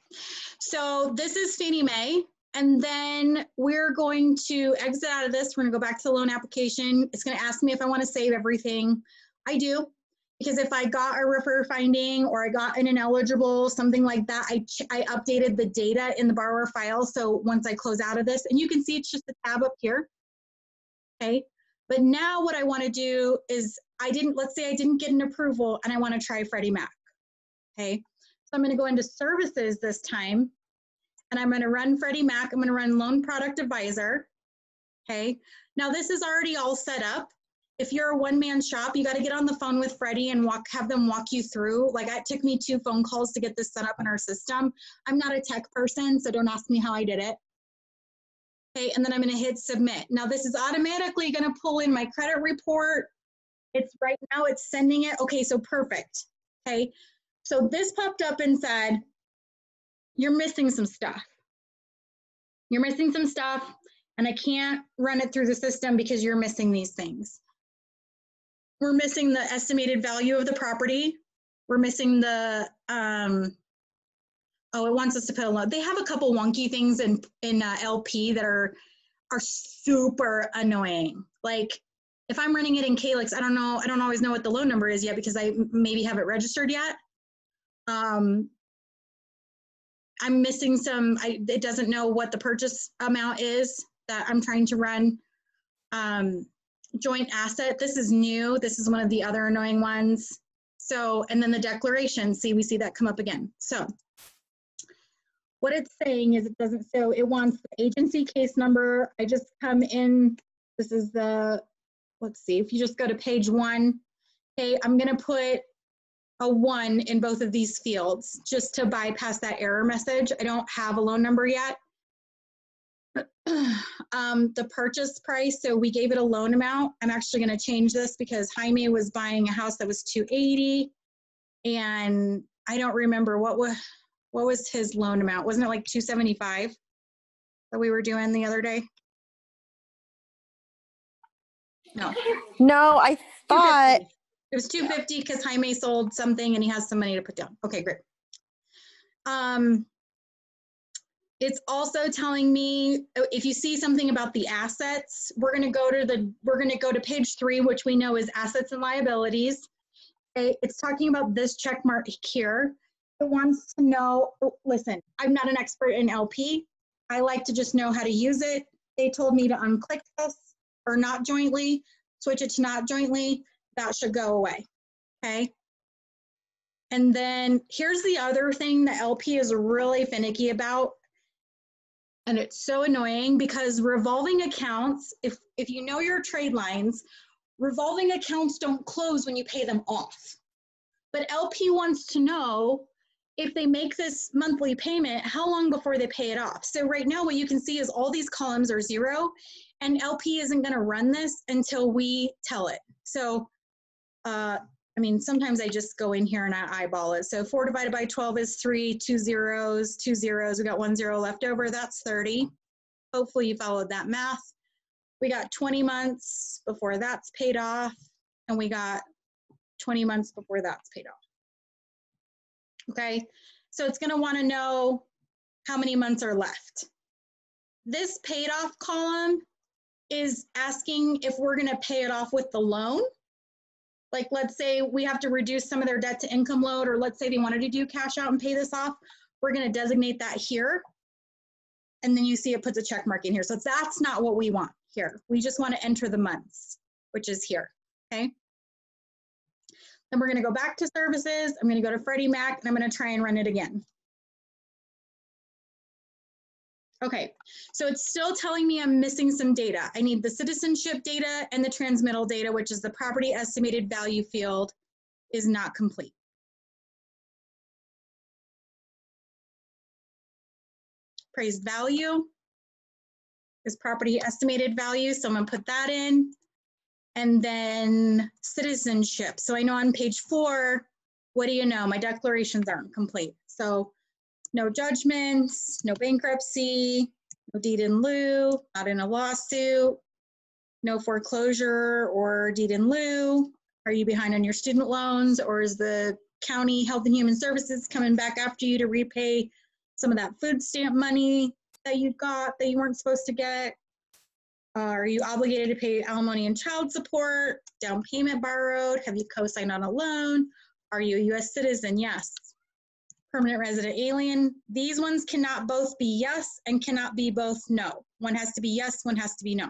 A: so this is Fannie Mae. And then we're going to exit out of this. We're gonna go back to the loan application. It's gonna ask me if I wanna save everything. I do, because if I got a refer finding or I got an ineligible, something like that, I updated the data in the borrower file. So once I close out of this, and you can see it's just a tab up here, okay? But now what I wanna do is, let's say I didn't get an approval and I wanna try Freddie Mac, okay? So I'm gonna go into services this time, and I'm gonna run Freddie Mac. I'm gonna run Loan Product Advisor, okay? Now this is already all set up. If you're a one-man shop, you gotta get on the phone with Freddie and have them walk you through. Like it took me 2 phone calls to get this set up in our system. I'm not a tech person, so don't ask me how I did it. Okay, and then I'm gonna hit submit. Now this is automatically gonna pull in my credit report. Right now it's sending it. Okay, so perfect, okay? So this popped up and said, you're missing some stuff. You're missing some stuff, and I can't run it through the system because you're missing these things. We're missing the estimated value of the property. We're missing the, it wants us to put a loan. They have a couple wonky things in LP that are super annoying. Like if I'm running it in Calyx, I don't always know what the loan number is yet because I maybe haven't registered yet. I'm missing some, it doesn't know what the purchase amount is that I'm trying to run. Joint asset, this is new. This is one of the other annoying ones. So, and then the declaration, see, we see that come up again. So what it's saying is it wants the agency case number. I just come in, this is let's see, if you just go to page 1, okay, I'm gonna put a 1 in both of these fields just to bypass that error message. I don't have a loan number yet. The purchase price, so we gave it a loan amount. I'm actually going to change this because Jaime was buying a house that was $280, and I don't remember what was his loan amount. Wasn't it like $275 that we were doing the other day?
B: No, I thought
A: it was $250 because Jaime sold something and he has some money to put down. Okay, great. It's also telling me if you see something about the assets, we're going to go to page 3, which we know is assets and liabilities. Okay, it's talking about this check mark here. It wants to know, listen, I'm not an expert in LP. I like to just know how to use it. They told me to unclick this or not jointly, switch it to not jointly. That should go away, okay? And then here's the other thing that LP is really finicky about. And it's so annoying because revolving accounts, if you know your trade lines, revolving accounts don't close when you pay them off. But LP wants to know if they make this monthly payment, how long before they pay it off. So right now what you can see is all these columns are 0, and LP isn't gonna run this until we tell it. So I mean, sometimes I just go in here and I eyeball it. So 4 divided by 12 is 3, 2 zeros, 2 zeros. We got 1 0 left over. That's 30. Hopefully you followed that math. We got 20 months before that's paid off, and we got 20 months before that's paid off. Okay, so it's going to want to know how many months are left. This paid off column is asking if we're going to pay it off with the loan. Like, let's say we have to reduce some of their debt to income load, or let's say they wanted to do cash out and pay this off. We're going to designate that here. And then you see it puts a check mark in here. So that's not what we want here. We just want to enter the months, which is here, okay? Then we're going to go back to services. I'm going to go to Freddie Mac, and I'm going to try and run it again. Okay, so it's still telling me I'm missing some data. I need the citizenship data and the transmittal data, which is the property estimated value field is not complete. Appraised value is property estimated value, so I'm gonna put that in. And then citizenship. So I know on page 4, what do you know? My declarations aren't complete. So no judgments, no bankruptcy, no deed in lieu, not in a lawsuit, no foreclosure or deed in lieu. Are you behind on your student loans, or is the county Health and Human Services coming back after you to repay some of that food stamp money that you got that you weren't supposed to get? Are you obligated to pay alimony and child support? Down payment borrowed? Have you co-signed on a loan? Are you a U.S. citizen? Yes. Permanent resident alien. These ones cannot both be yes and cannot be both no. One has to be yes, one has to be no.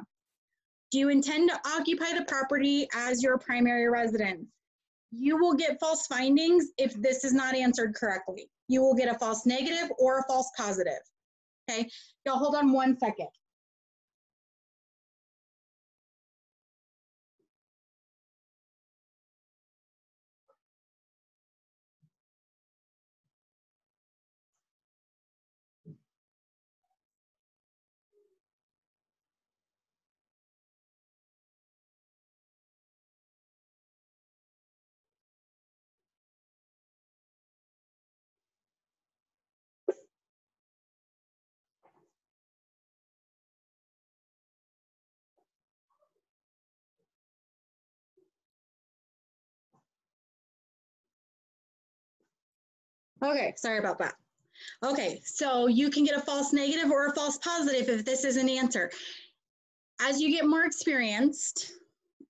A: Do you intend to occupy the property as your primary residence? You will get false findings if this is not answered correctly. You will get a false negative or a false positive. Okay, y'all hold on 1 second. Okay, sorry about that. Okay, so you can get a false negative or a false positive if this is an answer. As you get more experienced,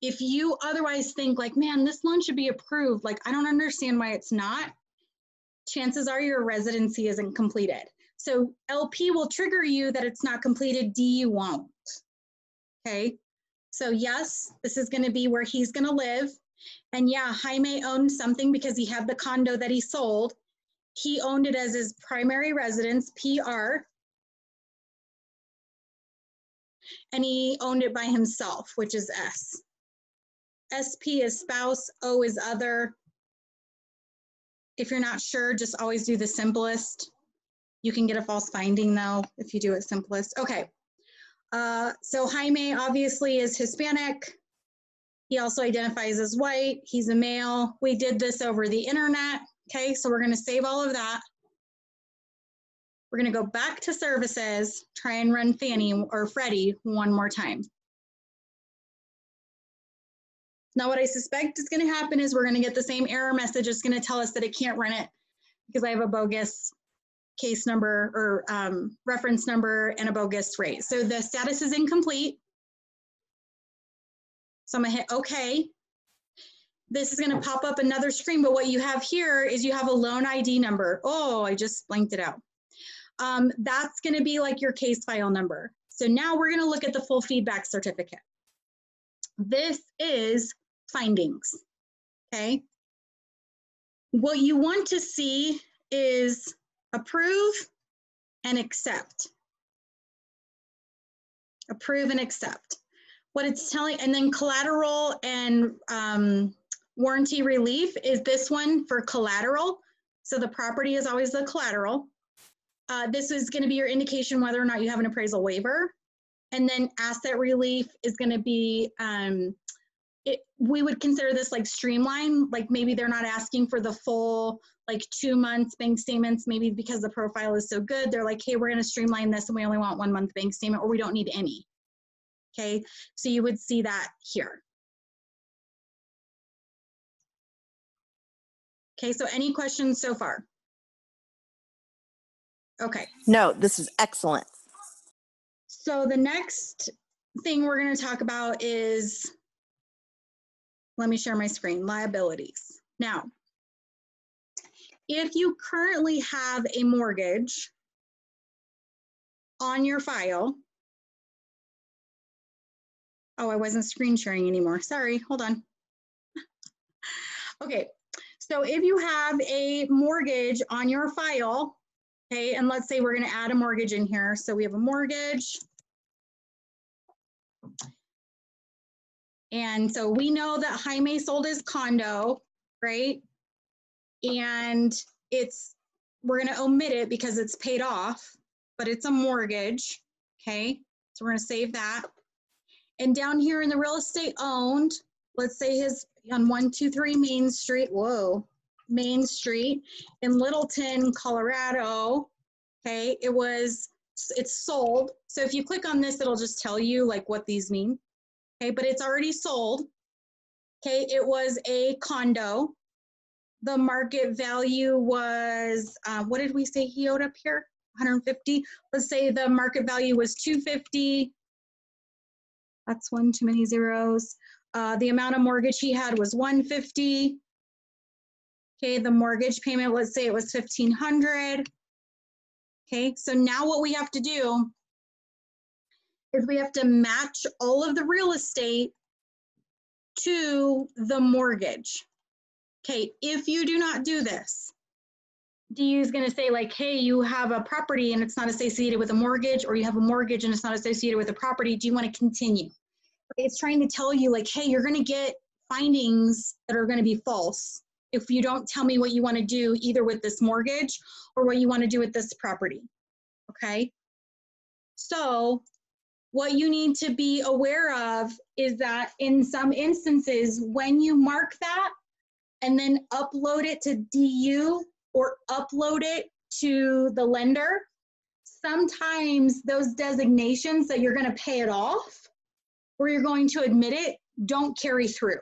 A: if you otherwise think like, man, this loan should be approved, like I don't understand why it's not, chances are your residency isn't completed. So LP will trigger you that it's not completed, DU won't. Okay, so yes, this is gonna be where he's gonna live. And yeah, Jaime owned something because he had the condo that he sold. He owned it as his primary residence, PR, and he owned it by himself, which is S. SP is spouse, O is other. If you're not sure, just always do the simplest. You can get a false finding though, if you do it simplest. Okay, so Jaime obviously is Hispanic. He also identifies as white. He's a male. We did this over the internet. Okay, so we're gonna save all of that. We're gonna go back to services, try and run Fannie or Freddie one more time. Now what I suspect is gonna happen is we're gonna get the same error message. It's gonna tell us that it can't run it because I have a bogus case number or reference number and a bogus rate. So the status is incomplete. So I'm gonna hit okay. This is gonna pop up another screen, but what you have here is you have a loan ID number. Oh, I just blanked it out. That's gonna be like your case file number. So now we're gonna look at the full feedback certificate. This is findings, okay? What you want to see is approve and accept. Approve and accept. What it's telling, and then collateral and warranty relief is this one for collateral. So the property is always the collateral. This is going to be your indication whether or not you have an appraisal waiver. And then asset relief is going to be we would consider this like streamline, like maybe they're not asking for the full like 2 months bank statements, maybe because the profile is so good, they're like, hey, we're gonna streamline this and we only want 1 month bank statement, or we don't need any. Okay, so you would see that here. Okay, so any questions so far? Okay.
B: No, this is excellent.
A: So the next thing we're going to talk about is, let me share my screen, liabilities. Now, if you currently have a mortgage on your file, oh, I wasn't screen sharing anymore. Sorry, hold on. Okay, so if you have a mortgage on your file, okay, and let's say we're going to add a mortgage in here. So we have a mortgage. And so we know that Jaime sold his condo, right? And we're going to omit it because it's paid off, but it's a mortgage, okay? So we're going to save that. And down here in the real estate owned, let's say his on 123 Main Street, Main Street in Littleton, Colorado, okay? It's sold. So if you click on this, it'll just tell you like what these mean. Okay, but it's already sold. Okay, it was a condo. The market value was, what did we say he owed up here? 150. Let's say the market value was 250. That's one too many zeros. The amount of mortgage he had was 150. Okay, the mortgage payment, let's say it was 1,500. Okay, so now what we have to do is we have to match all of the real estate to the mortgage. Okay, if you do not do this, DU is going to say like, hey, you have a property and it's not associated with a mortgage, or you have a mortgage and it's not associated with a property. Do you want to continue? It's trying to tell you like, hey, you're going to get findings that are going to be false if you don't tell me what you want to do either with this mortgage or what you want to do with this property. Okay, so what you need to be aware of is that in some instances, when you mark that and then upload it to DU or upload it to the lender, sometimes those designations that you're going to pay it off or you're going to admit it don't carry through.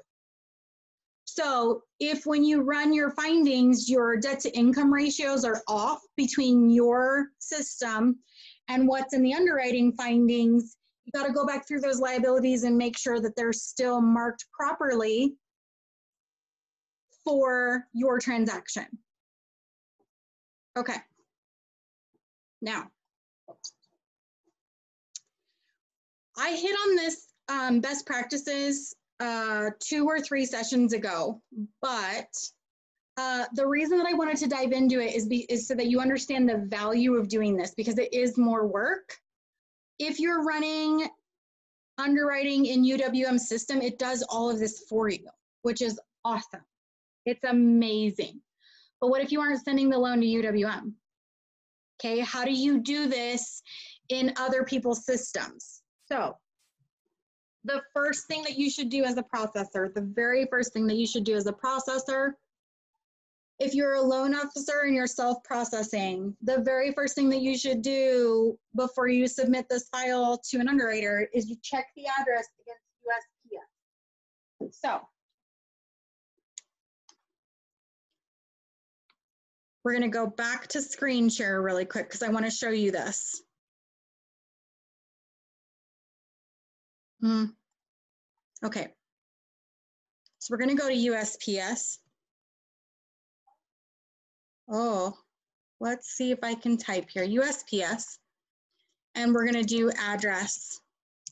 A: So if when you run your findings, your debt to income ratios are off between your system and what's in the underwriting findings, you got to go back through those liabilities and make sure that they're still marked properly for your transaction. Okay. Now, I hit on this best practices 2 or 3 sessions ago, but the reason that I wanted to dive into it is so that you understand the value of doing this, because it is more work. If you're running underwriting in UWM system, it does all of this for you, which is awesome. It's amazing. But what if you aren't sending the loan to UWM? Okay, how do you do this in other people's systems? So the first thing that you should do as a processor, the very first thing that you should do as a processor, if you're a loan officer and you're self-processing, the very first thing that you should do before you submit this file to an underwriter is you check the address against USPS. So we're going to go back to screen share really quick because I want to show you this. Okay, so we're going to go to USPS. Oh, let's see if I can type here, USPS, and we're going to do address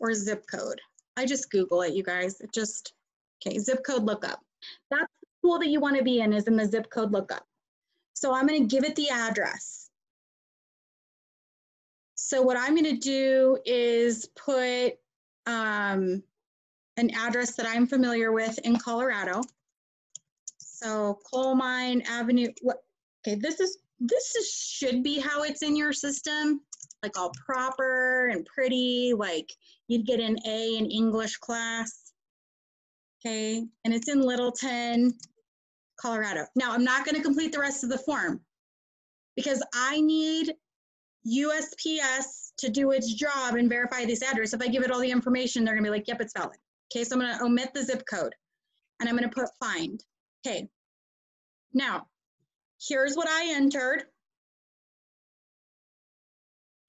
A: or zip code. I just Google it, you guys. It just, okay, zip code lookup. That's the tool that you want to be in, is in the zip code lookup. So I'm going to give it the address. So what I'm going to do is put an address that I'm familiar with in Colorado. So Coal Mine Avenue. Okay, this should be how it's in your system, like all proper and pretty, like you'd get an A in English class. Okay, and it's in Littleton, Colorado. Now, I'm not going to complete the rest of the form because I need USPS to do its job and verify this address. If I give it all the information, they're going to be like, yep, it's valid. Okay, so I'm going to omit the zip code and I'm going to put find. Okay, now, here's what I entered.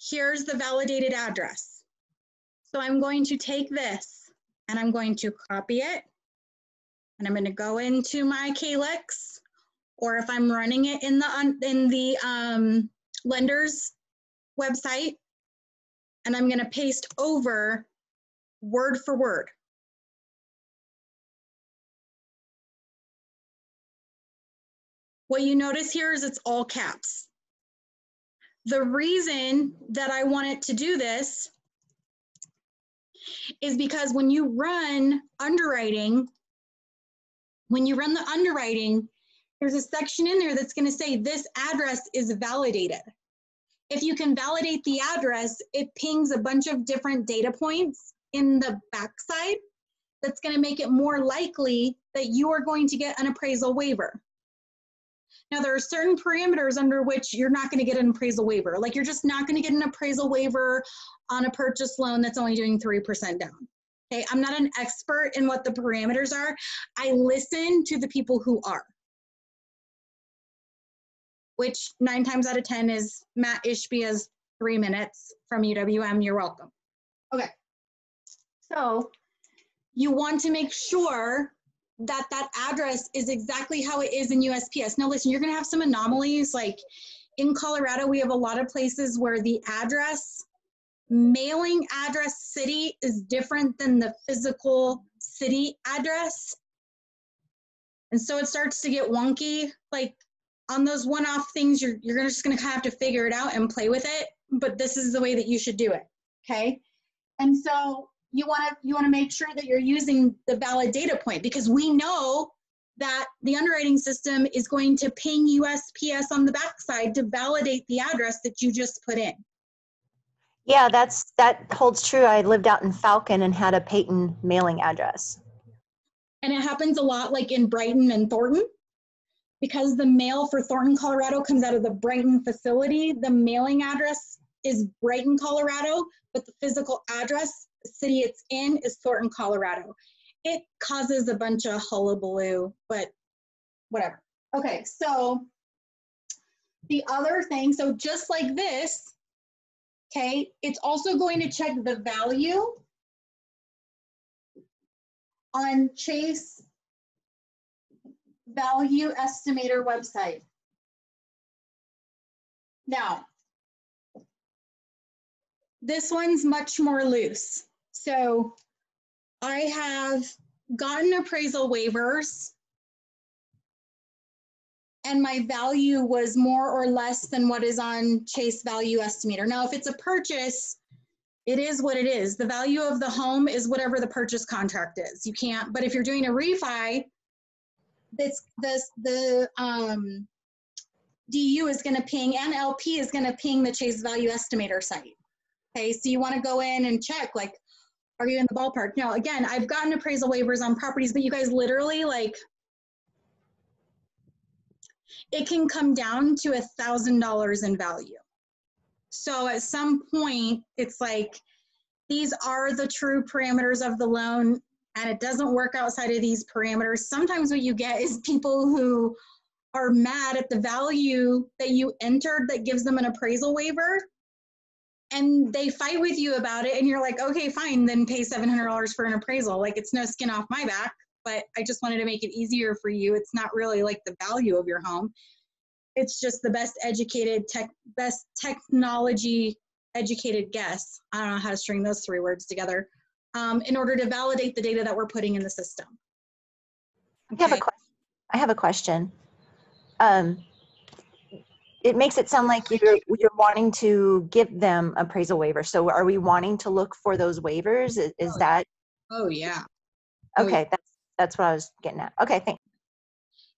A: Here's the validated address. So I'm going to take this and I'm going to copy it and I'm going to go into my Calyx, or if I'm running it in the lender's website, and I'm going to paste over word for word. What you notice here is it's all caps. The reason that I wanted to do this is because when you run underwriting, there's a section in there that's going to say this address is validated. If you can validate the address, it pings a bunch of different data points in the backside that's going to make it more likely that you are going to get an appraisal waiver. Now, there are certain parameters under which you're not going to get an appraisal waiver. Like, you're just not going to get an appraisal waiver on a purchase loan that's only doing 3% down. Okay, I'm not an expert in what the parameters are. I listen to the people who are, which 9 times out of 10 is Matt Ishbia's 3 minutes from UWM. You're welcome. Okay, so you want to make sure that that address is exactly how it is in USPS. Now listen, you're gonna have some anomalies. Like in Colorado, we have a lot of places where the address, mailing address city is different than the physical city address. And so it starts to get wonky. Like on those one-off things, you're just gonna kind of have to figure it out and play with it, but this is the way that you should do it, okay? And so you wanna make sure that you're using the valid data point, because we know that the underwriting system is going to ping USPS on the backside to validate the address that you just put in.
D: Yeah, that holds true. I lived out in Falcon and had a Peyton mailing address.
A: And it happens a lot like in Brighton and Thornton, because the mail for Thornton, Colorado comes out of the Brighton facility. The mailing address is Brighton, Colorado, but the physical address, the city it's in, is Thornton, Colorado. It causes a bunch of hullabaloo, but whatever. Okay, so the other thing, so just like this, okay, it's also going to check the value on Chase Value Estimator website. Now, this one's much more loose. So I have gotten appraisal waivers and my value was more or less than what is on Chase Value Estimator. Now, if it's a purchase, it is what it is. The value of the home is whatever the purchase contract is. You can't, but if you're doing a refi, the DU is going to ping and LP is going to ping the Chase Value Estimator site. Okay, so you want to go in and check, like, are you in the ballpark? Now, again, I've gotten appraisal waivers on properties, but you guys literally, like, it can come down to $1,000 in value. So at some point, it's like, these are the true parameters of the loan, and it doesn't work outside of these parameters. Sometimes what you get is people who are mad at the value that you entered that gives them an appraisal waiver, and they fight with you about it, and you're like, okay, fine, then pay $700 for an appraisal. Like, it's no skin off my back, but I just wanted to make it easier for you. It's not really like the value of your home. It's just the best educated, best technology educated guess. I don't know how to string those 3 words together, in order to validate the data that we're putting in the system. Okay.
D: I have a question. It makes it sound like you're wanting to give them appraisal waiver. So are we wanting to look for those waivers? Is that?
A: Oh yeah.
D: Okay, that's what I was getting at. Okay, thanks.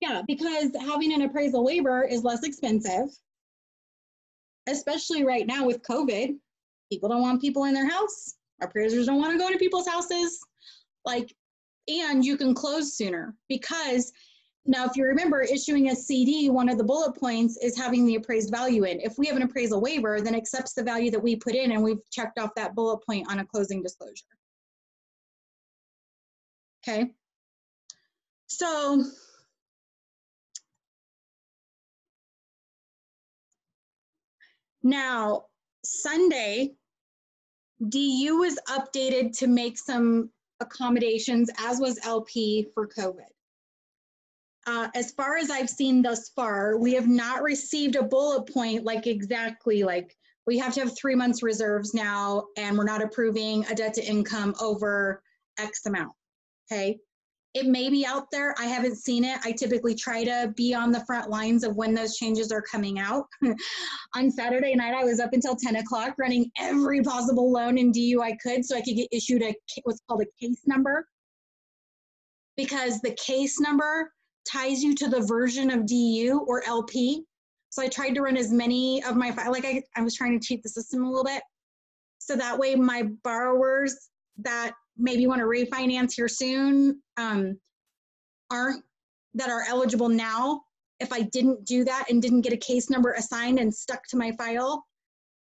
A: Yeah, because having an appraisal waiver is less expensive, especially right now with COVID. People don't want people in their house. Appraisers don't want to go to people's houses. Like, And you can close sooner because now, if you remember, issuing a CD, one of the bullet points is having the appraised value in. If we have an appraisal waiver, then accepts the value that we put in, and we've checked off that bullet point on a closing disclosure. Okay. So now Sunday, DU was updated to make some accommodations, as was LP for COVID. As far as I've seen thus far, we have not received a bullet point like exactly like we have to have 3 months reserves now, and we're not approving a debt to income over X amount. Okay. It may be out there. I haven't seen it. I typically try to be on the front lines of when those changes are coming out. On Saturday night, I was up until 10 o'clock running every possible loan in DU I could so I could get issued what's called a case number. Because the case number ties you to the version of DU or LP. So I tried to run as many of my, like I was trying to cheat the system a little bit. So that way my borrowers that maybe want to refinance here soon that are eligible now, if I didn't do that and didn't get a case number assigned and stuck to my file,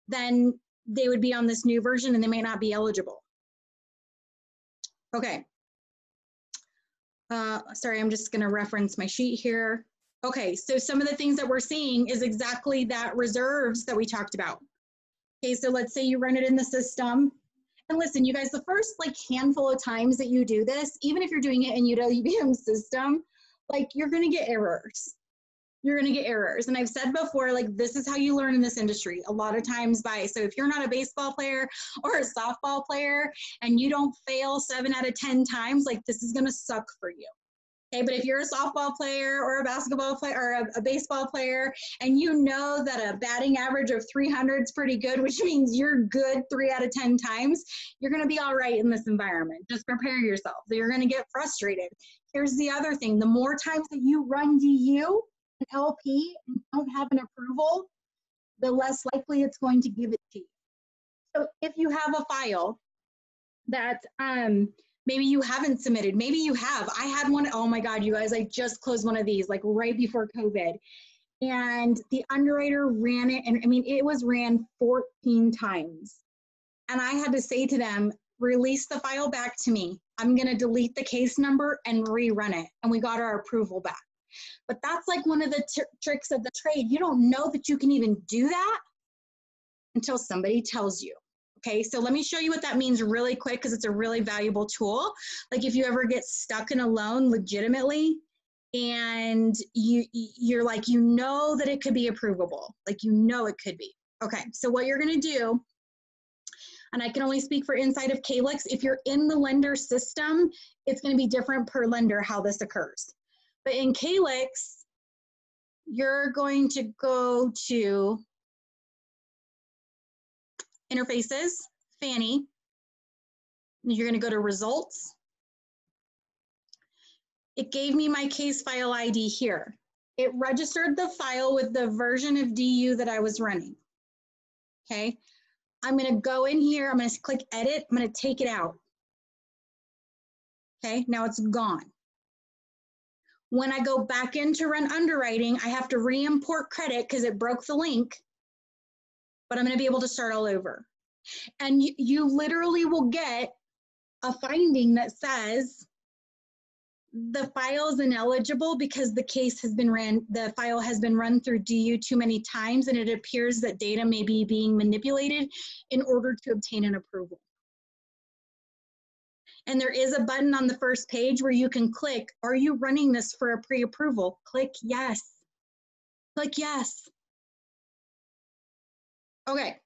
A: then they would be on this new version and they may not be eligible. Okay. Sorry, I'm just going to reference my sheet here. Okay, so some of the things that we're seeing is exactly that reserves that we talked about. Okay, so let's say you run it in the system. And listen, you guys, the first like handful of times that you do this, even if you're doing it in UWM system, like you're going to get errors. You're going to get errors. And I've said before, like this is how you learn in this industry a lot of times so if you're not a baseball player or a softball player and you don't fail 7 out of 10 times, like this is going to suck for you. Okay, but if you're a softball player or a basketball player or a baseball player and you know that a batting average of 300 is pretty good, which means you're good 3 out of 10 times, you're going to be all right in this environment. Just prepare yourself. You're going to get frustrated. Here's the other thing. The more times that you run DU and LP and don't have an approval, the less likely it's going to give it to you. So if you have a file that maybe you haven't submitted, maybe you have. I had one, oh my God, you guys, I just closed one of these like right before COVID. And the underwriter ran it, and I mean, it was ran 14 times. And I had to say to them, release the file back to me. I'm gonna delete the case number and rerun it. And we got our approval back. But that's like one of the tricks of the trade. You don't know that you can even do that until somebody tells you. Okay, so let me show you what that means really quick because it's a really valuable tool. Like if you ever get stuck in a loan legitimately and you're like, you know that it could be approvable, like you know it could be. Okay, so what you're gonna do, and I can only speak for inside of Calyx, if you're in the lender system, it's gonna be different per lender how this occurs. But in Calyx, you're going to go to Interfaces, Fannie. You're going to go to Results. It gave me my case file ID here. It registered the file with the version of DU that I was running. Okay. I'm going to go in here. I'm going to click Edit. I'm going to take it out. Okay. Now it's gone. When I go back in to run underwriting, I have to re-import credit because it broke the link. But I'm going to be able to start all over. And you literally will get a finding that says the file is ineligible because the file has been run through DU too many times, and it appears that data may be being manipulated in order to obtain an approval. And there is a button on the first page where you can click, are you running this for a pre-approval? Click yes. Click yes. Okay.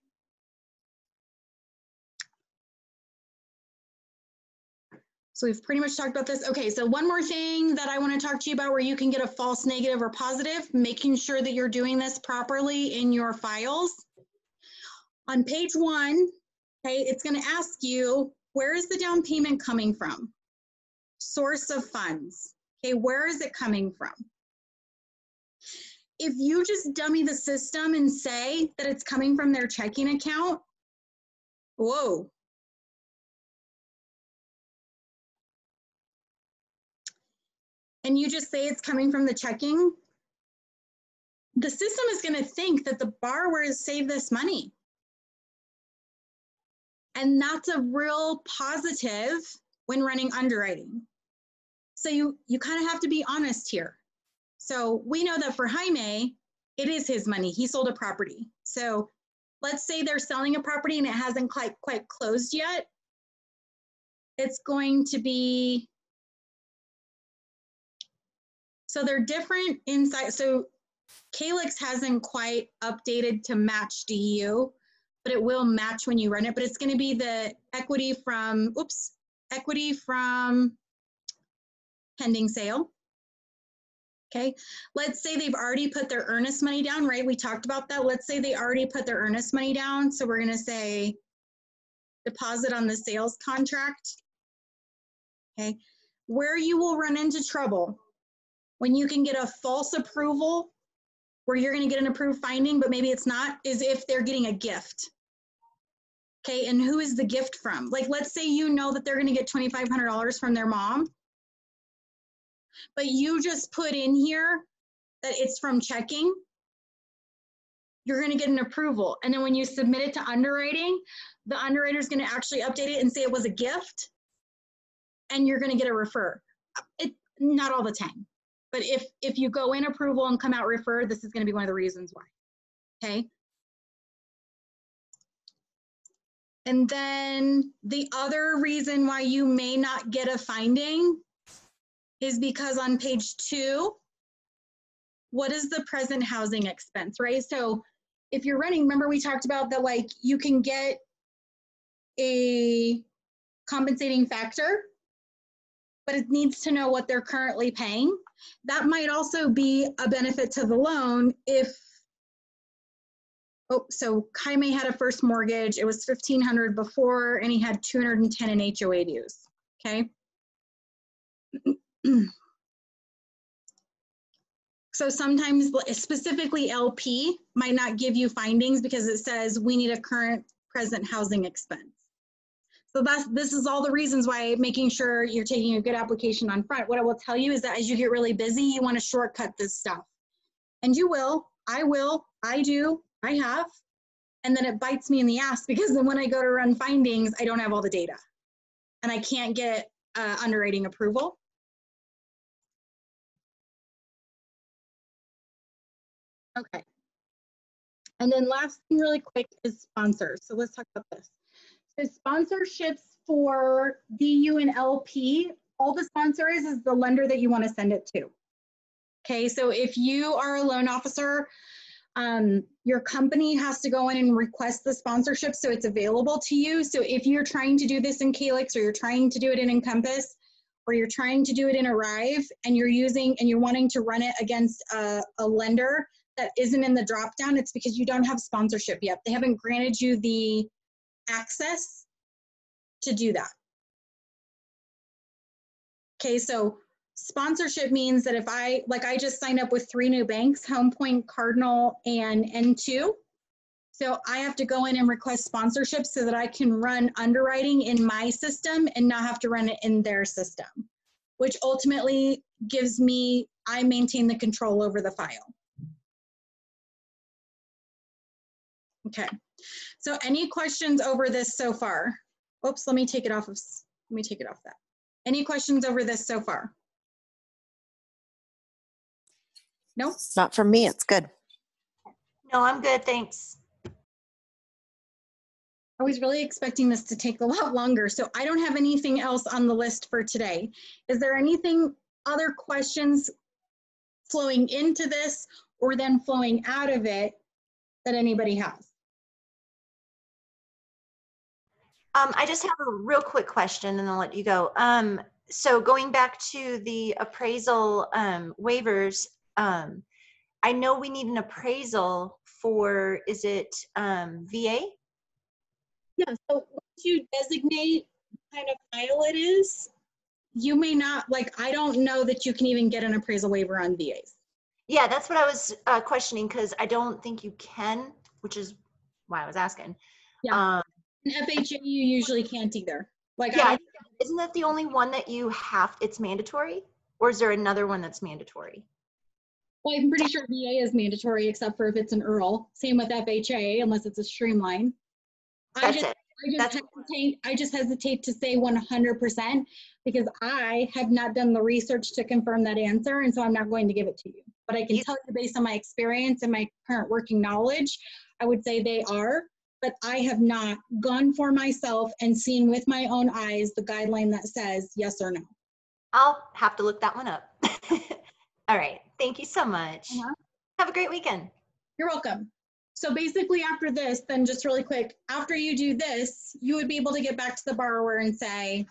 A: So we've pretty much talked about this. Okay, so one more thing that I want to talk to you about where you can get a false negative or positive, making sure that you're doing this properly in your files. On page 1, okay, it's going to ask you, where is the down payment coming from? Source of funds. Okay, where is it coming from? If you just dummy the system and say that it's coming from their checking account, whoa. and you just say it's coming from the checking, the system is going to think that the borrower has saved this money. And that's a real positive when running underwriting. So you kind of have to be honest here. So we know that for Jaime, it is his money. He sold a property. So let's say they're selling a property and it hasn't quite closed yet. It's going to be, so they're different inside. So Calyx hasn't quite updated to match DU, but it will match when you run it. But it's going to be the equity from, equity from pending sale. Okay, let's say they've already put their earnest money down, right? We talked about that. Let's say they already put their earnest money down. So we're going to say deposit on the sales contract. Okay, where you will run into trouble when you can get a false approval where you're going to get an approved finding, but maybe it's not, is if they're getting a gift. Okay, and who is the gift from? Like, let's say you know that they're going to get $2,500 from their mom, but you just put in here that it's from checking. You're going to get an approval. And then when you submit it to underwriting, the underwriter is going to actually update it and say it was a gift, and you're going to get a refer. Not all the time, but if you go in approval and come out refer, this is going to be one of the reasons why. Okay. And then the other reason why you may not get a finding is because on page 2, what is the present housing expense, right? So if you're running, remember we talked about that, like you can get a compensating factor, but it needs to know what they're currently paying. That might also be a benefit to the loan if, so Jaime had a first mortgage, it was $1,500 before, and he had $210 in HOA dues, okay? So sometimes, specifically LP might not give you findings because it says we need a current present housing expense. So this is all the reasons why making sure you're taking a good application on front. What I will tell you is that as you get really busy, you want to shortcut this stuff. And you will, I do, I have. And then it bites me in the ass because then when I go to run findings, I don't have all the data. And I can't get underwriting approval. Okay. And then last thing really quick is sponsors. So let's talk about this. So sponsorships for DU and LP, all the sponsor is the lender that you want to send it to. Okay, so if you are a loan officer, your company has to go in and request the sponsorship so it's available to you. So if you're trying to do this in Calyx, or you're trying to do it in Encompass, or you're trying to do it in Arrive, and you're wanting to run it against a lender that isn't in the drop down, it's because you don't have sponsorship yet. They haven't granted you the access to do that. Okay, so sponsorship means that if I just signed up with 3 new banks, Home Point, Cardinal, and N2. So I have to go in and request sponsorship so that I can run underwriting in my system and not have to run it in their system, which ultimately gives me, I maintain the control over the file. Okay, so any questions over this so far? Oops, let me take it off that. Any questions over this so far? No?
B: Not from me, it's good.
C: No, I'm good, thanks.
A: I was really expecting this to take a lot longer, so I don't have anything else on the list for today. Is there anything, other questions flowing into this or then flowing out of it that anybody has?
C: I just have a real quick question and I'll let you go. So going back to the appraisal waivers, I know we need an appraisal for, is it VA?
A: Yeah, so once you designate what kind of file it is, you may not, I don't know that you can even get an appraisal waiver on VAs.
C: Yeah, that's what I was questioning because I don't think you can, which is why I was asking.
A: Yeah. In FHA, you usually can't either.
C: Yeah, isn't that the only one that you have, it's mandatory? Or is there another one that's mandatory?
A: Well, I'm pretty sure VA is mandatory except for if it's an IRRL. Same with FHA, unless it's a streamline.
C: That's it.
A: I just hesitate to say 100% because I have not done the research to confirm that answer, and so I'm not going to give it to you. But I can tell you based on my experience and my current working knowledge, I would say they are, but I have not gone for myself and seen with my own eyes the guideline that says yes or no.
C: I'll have to look that one up. All right. Thank you so much. Have a great weekend.
A: You're welcome. So basically after this, then just really quick, after you do this, you would be able to get back to the borrower and say,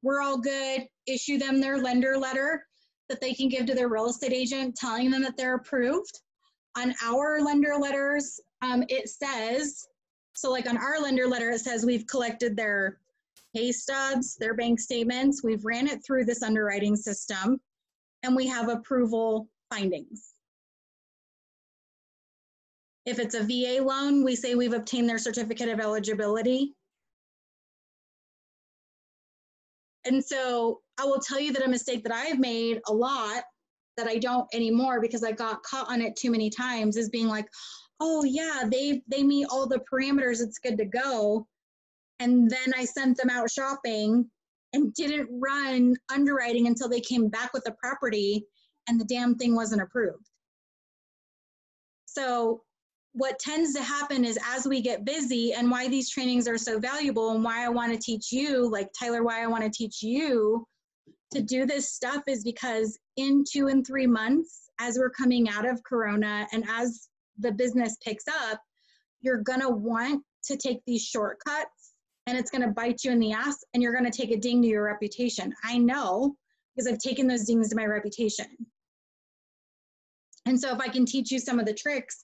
A: we're all good, issue them their lender letter that they can give to their real estate agent, telling them that they're approved. On our lender letters, it says, so like on our lender letter, it says we've collected their pay stubs, their bank statements, we've ran it through this underwriting system, and we have approval findings. If it's a VA loan, we say we've obtained their certificate of eligibility. And so I will tell you that a mistake that I've made a lot that I don't anymore because I got caught on it too many times is being like, oh yeah, they meet all the parameters, it's good to go. And then I sent them out shopping and didn't run underwriting until they came back with the property and the damn thing wasn't approved. So what tends to happen is as we get busy, and why these trainings are so valuable and why I want to teach you, like Tyler, why I want to teach you to do this stuff is because in 2 and 3 months, as we're coming out of Corona and as the business picks up, you're going to want to take these shortcuts and it's going to bite you in the ass and you're going to take a ding to your reputation. I know because I've taken those dings to my reputation. And so if I can teach you some of the tricks,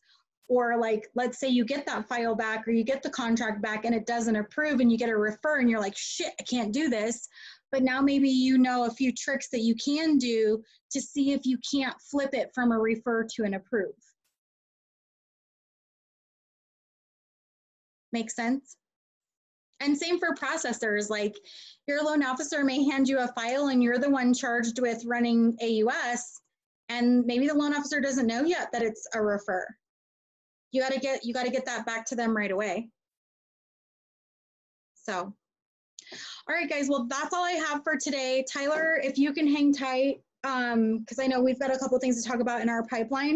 A: or like, let's say you get that file back or you get the contract back and it doesn't approve and you get a refer and you're like, shit, I can't do this. But now maybe you know a few tricks that you can do to see if you can't flip it from a refer to an approve. Make sense? And same for processors, like your loan officer may hand you a file and you're the one charged with running AUS, and maybe the loan officer doesn't know yet that it's a refer. You got to get that back to them right away. So, all right, guys. Well, that's all I have for today. Tyler, if you can hang tight, because I know we've got a couple things to talk about in our pipeline.